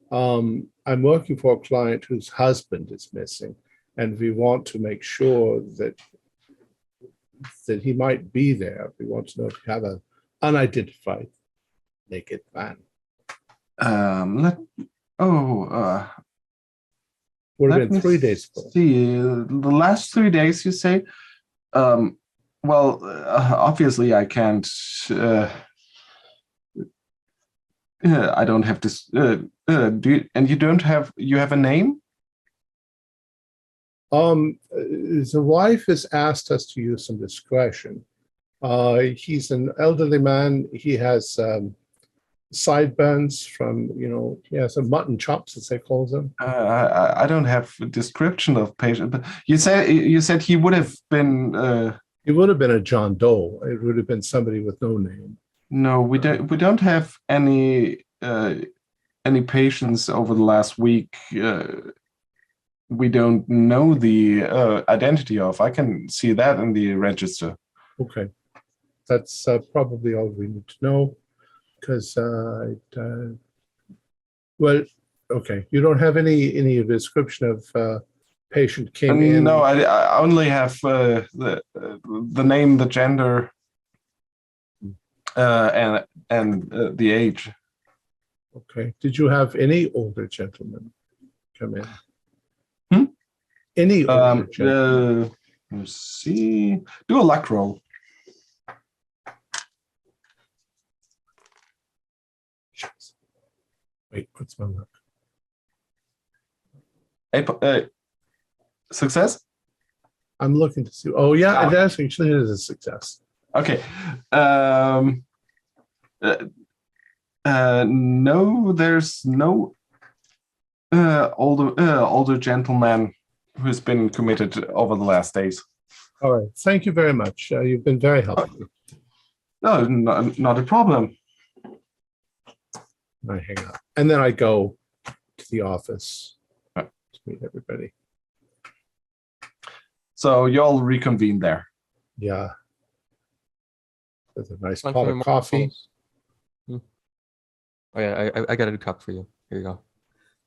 I'm working for a client whose husband is missing, and we want to make sure that he might be there. We want to know if you have an unidentified naked man. Would have Let been me 3 days ago. See, the last 3 days, you say? Well, obviously, I can't. I don't have this. And you don't have. You have a name? The wife has asked us to use some discretion. He's an elderly man. He has sideburns from, he has a mutton chops, as they call them. I don't have a description of patient, but you said he would have been. He would have been a John Doe. It would have been somebody with no name. No, we don't have any patients over the last week. We don't know the identity of. I can see that in the register. Okay, that's probably all we need to know. Because, well, okay, you don't have any description of patient came in. No, I only have the name, the gender, and the age. Okay. Did you have any older gentlemen come in? Any older gentlemen? Let's see. Do a luck roll. Wait, what's my luck? Success? I'm looking to see. Oh, yeah, it actually is a success. Okay. No, there's no older gentleman who's been committed over the last days. All right. Thank you very much. You've been very helpful. No, not a problem. I hang up. And then I go to the office to meet everybody. So you all reconvene there. Yeah. With a nice Like pot for of more coffee. phones? Oh yeah, I got a cup for you. Here you go.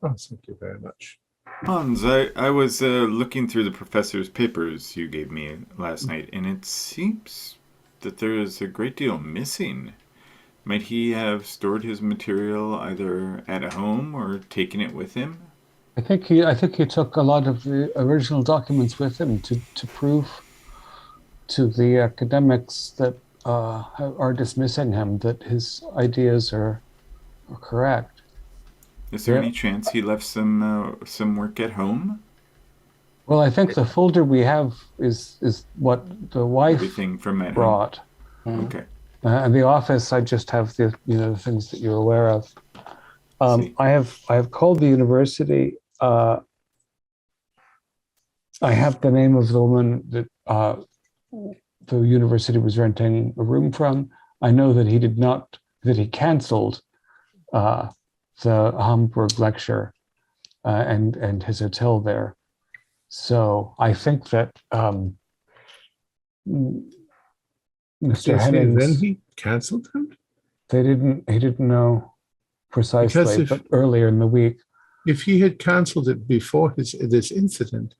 Oh, thank you very much. Hans, I was looking through the professor's papers you gave me last night, and it seems that there is a great deal missing. Might he have stored his material either at home or taken it with him? I think he took a lot of the original documents with him to prove to the academics that are dismissing him that his ideas are correct. Is there any chance he left some work at home? Well, I think the folder we have is what the wife Everything from at brought. home. Okay. In the office, I just have the the things that you're aware of. I have called the university. I have the name of the woman that the university was renting a room from. I know that he canceled the Hamburg lecture and his hotel there. So I think that Mr. Hennings, then he canceled them? he didn't know precisely, but earlier in the week. If he had canceled it before this incident,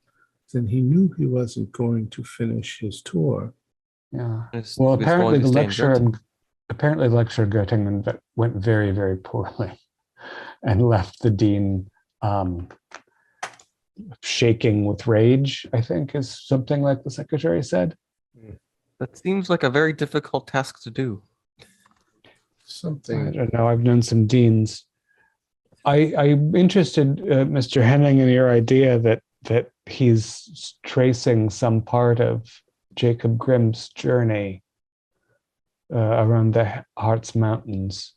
then he knew he wasn't going to finish his tour. Yeah. Well, apparently the lecture in Göttingen went very, very poorly and left the dean shaking with rage, I think is something like the secretary said. That seems like a very difficult task to do. Something. I don't know. I've known some deans. I'm interested, Mr. Henning, in your idea that he's tracing some part of Jacob Grimm's journey around the Harz Mountains.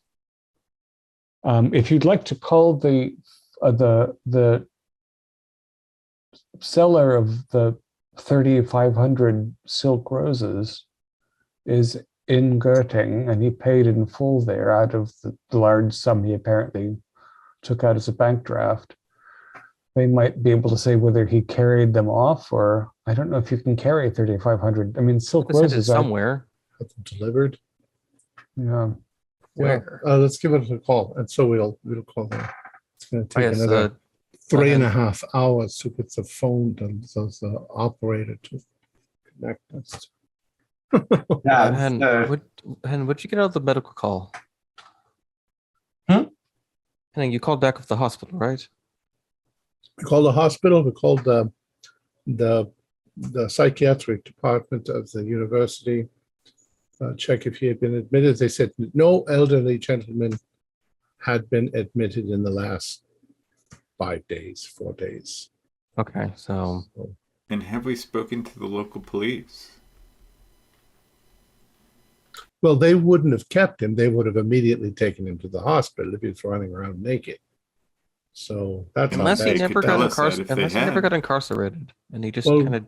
If you'd like to call the seller of the 3,500 silk roses is in Göttingen, and he paid in full there out of the large sum he apparently took out as a bank draft. They might be able to say whether he carried them off, or I don't know if you can carry 3,500. I mean, silk roses somewhere. Delivered. Yeah. Where? Let's give it a call, and so we'll call them. It's going to take another 3.5 hours to get the phone to the operator to connect us. What'd you get out of the medical call? Hmm? Henning, you called back with the hospital, right? We called the hospital. We called the psychiatric department of the university. Check if he had been admitted. They said no elderly gentleman had been admitted in the last 4 days. Okay, so And have we spoken to the local police? Well, they wouldn't have kept him. They would have immediately taken him to the hospital if he was running around naked. So that's unless not he bad. never tell got us that if they unless he never had. got incarcerated, and he just Well, kind of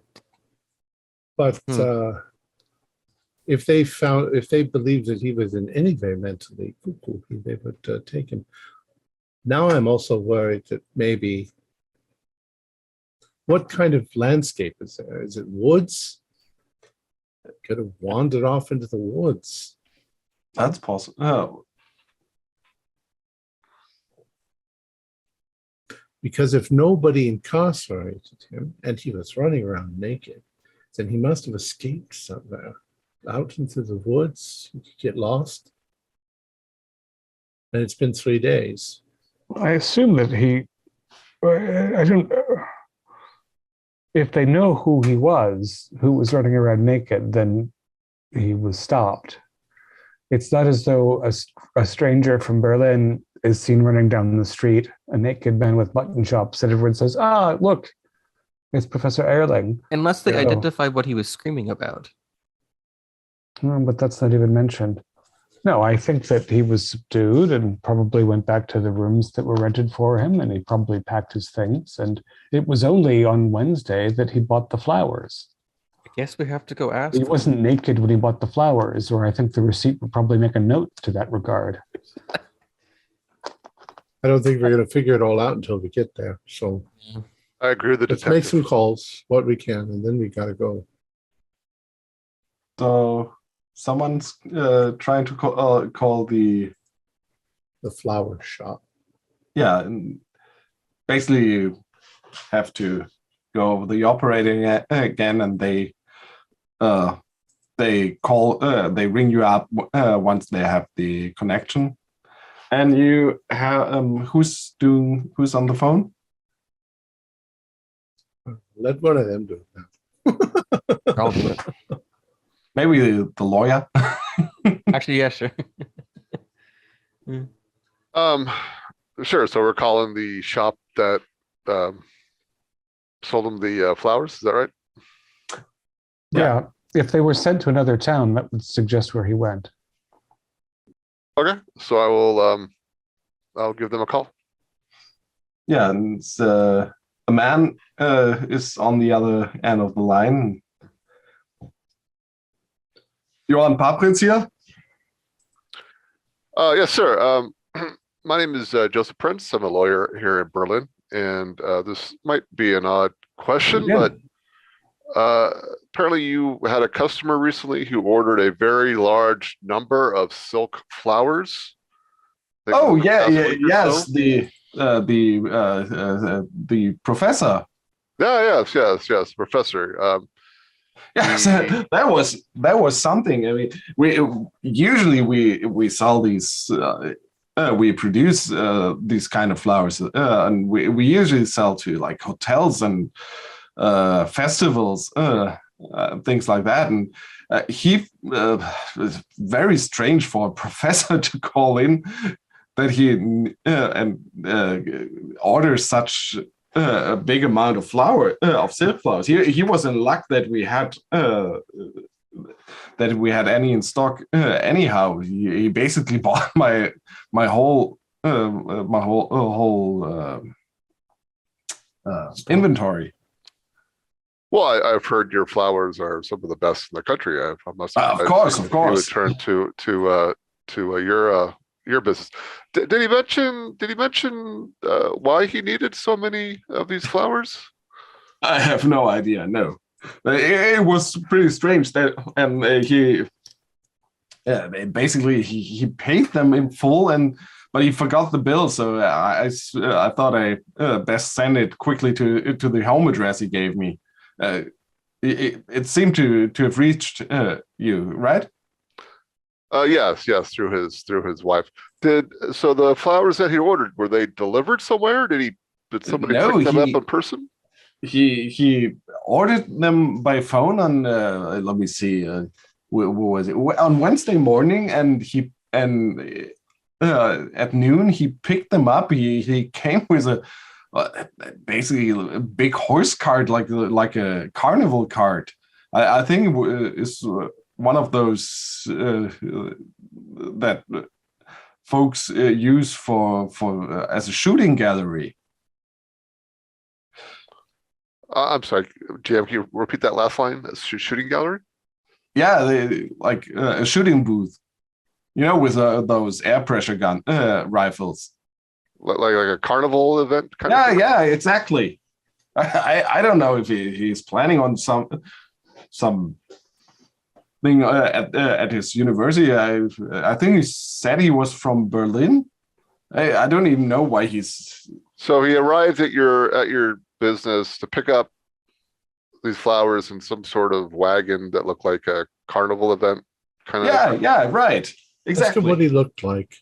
But if they believed that he was in any way mentally cuckoo, they would take him. Now I'm also worried that maybe, what kind of landscape is there? Is it woods? Could have wandered off into the woods. That's possible. Oh, Because if nobody incarcerated him and he was running around naked, then he must have escaped somewhere out into the woods. He could get lost. And it's been 3 days. I assume that I don't. If they know who was running around naked, then he was stopped. It's not as though a stranger from Berlin is seen running down the street, a naked man with mutton chops, and everyone says, "Ah, look, it's Professor Erling." unless they No. identified what he was screaming about. But that's not even mentioned. No, I think that he was subdued and probably went back to the rooms that were rented for him, and he probably packed his things. And it was only on Wednesday that he bought the flowers. I guess we have to go ask. He wasn't naked when he bought the flowers, or I think the receipt would probably make a note to that regard. I don't think we're going to figure it all out until we get there. So I agree with the let's make detective. some calls, what we can, and then we got to go. so someone's trying to call the flower shop. and basically you have to go over the operating again, and they call they ring you up once they have the connection, and you have who's on the phone. Let one of them do it now. I'll do it. Maybe the lawyer. Actually, yeah, sure. Sure. So we're calling the shop that sold him the flowers. Is that right? Yeah. If they were sent to another town, that would suggest where he went. Okay. So I will. I'll give them a call. Yeah, and a man is on the other end of the line. Johann Papritz here. Yes, sir. My name is Joseph Prince. I'm a lawyer here in Berlin, and this might be an odd question, Yeah. but apparently you had a customer recently who ordered a very large number of silk flowers. I think Oh in the yeah, past yeah, week or yes, so. the professor. Yeah, yes, Professor. Yes, The- that was something. I mean, we sell these. We produce these kind of flowers, and we usually sell to like hotels and festivals, things like that. And he was very strange for a professor to call in that he orders such a big amount of silk flowers. He was in luck that we had any in stock. Anyhow, he basically bought my whole inventory. Well, I've heard your flowers are some of the best in the country. I must. Of course. You would turn to your business. Did he mention why he needed so many of these flowers? I have no idea. No, it was pretty strange that, and basically he paid them in full, but he forgot the bill. So I thought I best send it quickly to the home address he gave me. It seemed to have reached you, right? Yes, through his wife. So the flowers that he ordered, were they delivered somewhere? Did he Did somebody No, pick them up he- in person? He ordered them by phone on let me see, what was it, on Wednesday morning, and at noon he picked them up. He came with a basically a big horse cart, like a carnival cart. I think it's one of those that folks use for as a shooting gallery. I'm sorry, GM, can you repeat that last line? Shooting gallery? Yeah, like a shooting booth, with those air pressure gun rifles. Like a carnival event kind of Yeah, thing? yeah, exactly. I don't know if he's planning on some thing at his university. I think he said he was from Berlin. I don't even know why he's. So he arrived at your business to pick up these flowers in some sort of wagon that looked like a carnival event kind of. Yeah, right. Ask him what Exactly. he looked like.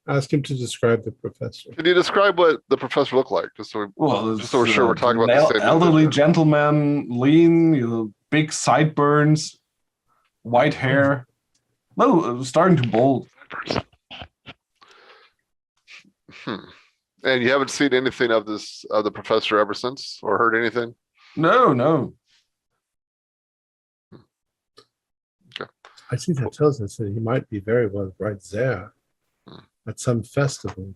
Ask him to describe the professor. Can you describe what the professor looked like? Just so Well, we're sure we're talking about the same elderly individual. gentleman, lean, big sideburns, white hair. No, starting to bald. And you haven't seen anything of the professor ever since, or heard anything? No. I see that tells us that he might be very well right there at some festival.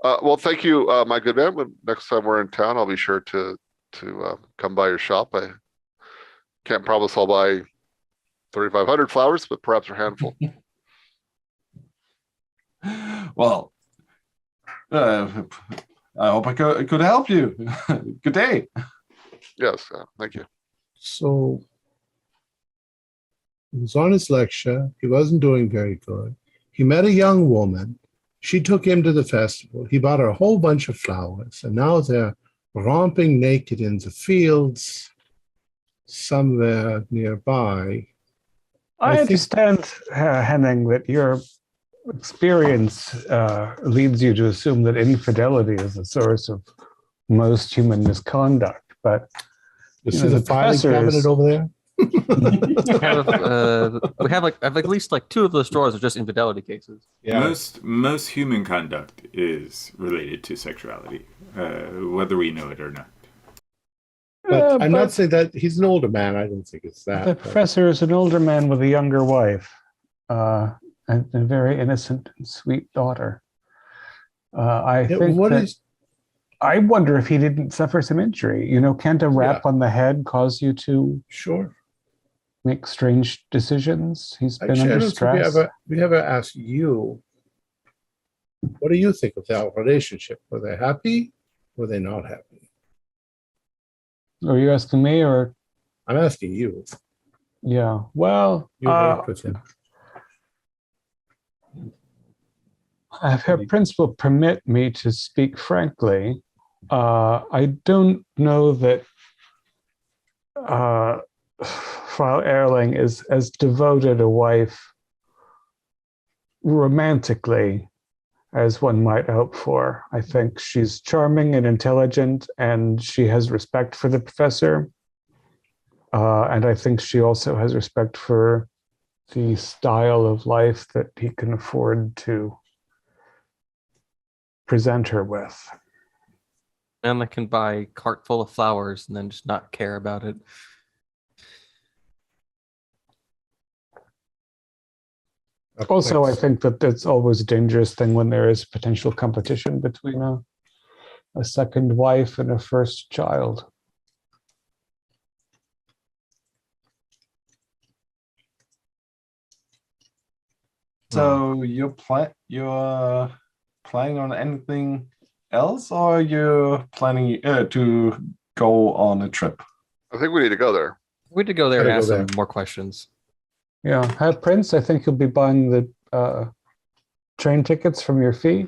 Well, thank you, my good man. Next time we're in town, I'll be sure to come by your shop. I can't promise I'll buy 3,500 flowers, but perhaps a handful. Well, I hope I could help you. Good day. Yes, thank you. So he was on his lecture. He wasn't doing very good. He met a young woman. She took him to the festival. He bought her a whole bunch of flowers, and now they're romping naked in the fields somewhere nearby. I I think- understand, Henning, that your experience leads you to assume that infidelity is the source of most human misconduct. But You You see know, the the filing professor cabinet is- over there? We have at least like two of those drawers are just infidelity cases. Most human conduct is related to sexuality, whether we know it or not. But I'm not saying that he's an older man. I don't think it's that. The but- professor is an older man with a younger wife, and a very innocent and sweet daughter. I Yeah, think what that is I wonder if he didn't suffer some injury. Can't a rap on the head cause you to sure? make strange decisions? He's been Actually, I under don't think stress. we ever asked you. What do you think of that relationship? Were they happy? Were they not happy? Are you asking me or? I'm asking you. Yeah. Well, You worked with him. if her principal permit me to speak frankly, I don't know that Frau Erling is as devoted a wife romantically as one might hope for. I think she's charming and intelligent, and she has respect for the professor. And I think she also has respect for the style of life that he can afford to present her with. Man that can buy a cart full of flowers and then just not care about it. Also, I think that it's always a dangerous thing when there is potential competition between a second wife and a first child. So you're planning on anything else, or you're planning to go on a trip? I think we need to go there. We had to go there and Gotta go ask them there. more questions. Yeah, Herr Prince, I think you'll be buying the train tickets from your fee.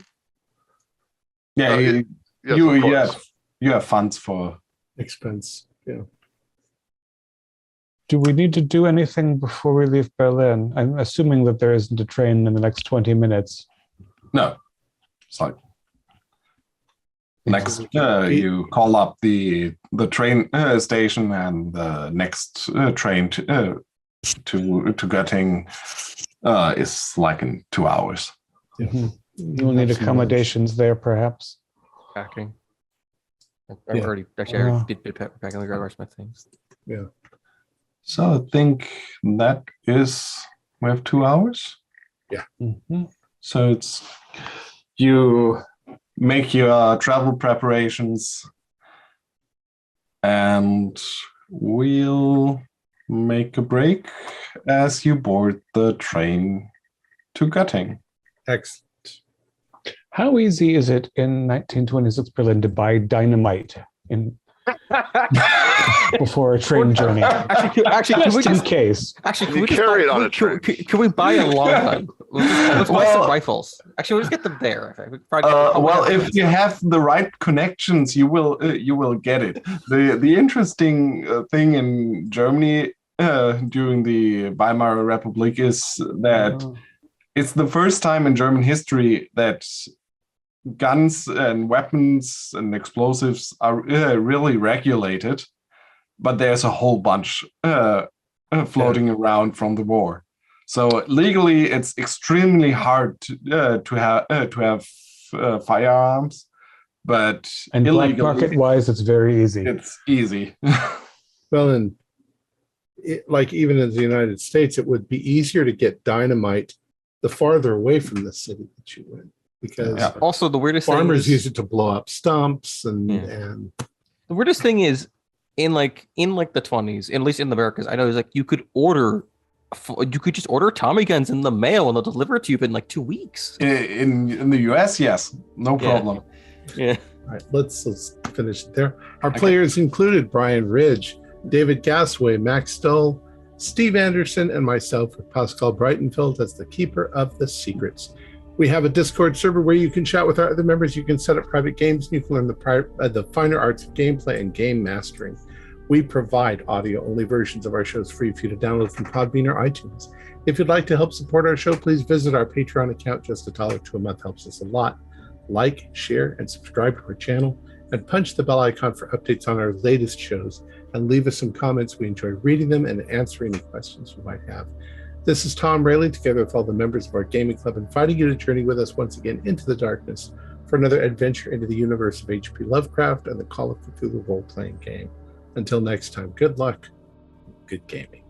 Yeah, Yes, you of course. have funds for. Expense. Yeah. Do we need to do anything before we leave Berlin? I'm assuming that there isn't a train in the next 20 minutes. No. It's like next, you call up the train station, and the next train to Göttingen is like in 2 hours. You'll need accommodations there, perhaps. Packing. I've already did packing the rest of my things. Yeah. So I think that is, we have 2 hours. Yeah. So it's, you make your travel preparations, and we'll make a break as you board the train to Göttingen. Excellent. How easy is it in 1926 Berlin to buy dynamite before a train journey? Actually, can we in case. Actually, You carry it on a train. Can we buy a long gun? Let's buy some rifles. Actually, we'll just get them there. Well, if you have the right connections, you will get it. The interesting thing in Germany during the Weimar Republic is that it's the first time in German history that guns and weapons and explosives are really regulated, but there's a whole bunch floating around from the war. So legally, it's extremely hard to have firearms, but and black market wise, it's very easy. It's easy. Well, and like even in the United States, it would be easier to get dynamite the farther away from the city that you went, because also the weirdest farmers thing is, use it to blow up stumps and the weirdest thing is in the 20s, at least in the Americas, I know is like you could just order Tommy guns in the mail and they'll deliver it to you in like 2 weeks. In the US, yes, no problem. Yeah. All right, let's finish it there. Our players included Brian Ridge, David Gasway, Max Stoll, Steve Anderson, and myself, with Pascal Breitenfeld as the keeper of the secrets. We have a Discord server where you can chat with our other members. You can set up private games, and you can learn the finer arts of gameplay and game mastering. We provide audio-only versions of our shows free for you to download from Podbean or iTunes. If you'd like to help support our show, please visit our Patreon account. Just $1 a month helps us a lot. Like, share, and subscribe to our channel, and punch the bell icon for updates on our latest shows, and leave us some comments. We enjoy reading them and answering any questions you might have. This is Tom Rayleigh, together with all the members of our gaming club, inviting you to journey with us once again into the darkness for another adventure into the universe of H.P. Lovecraft and the Call of Cthulhu role-playing game. Until next time, good luck, good gaming.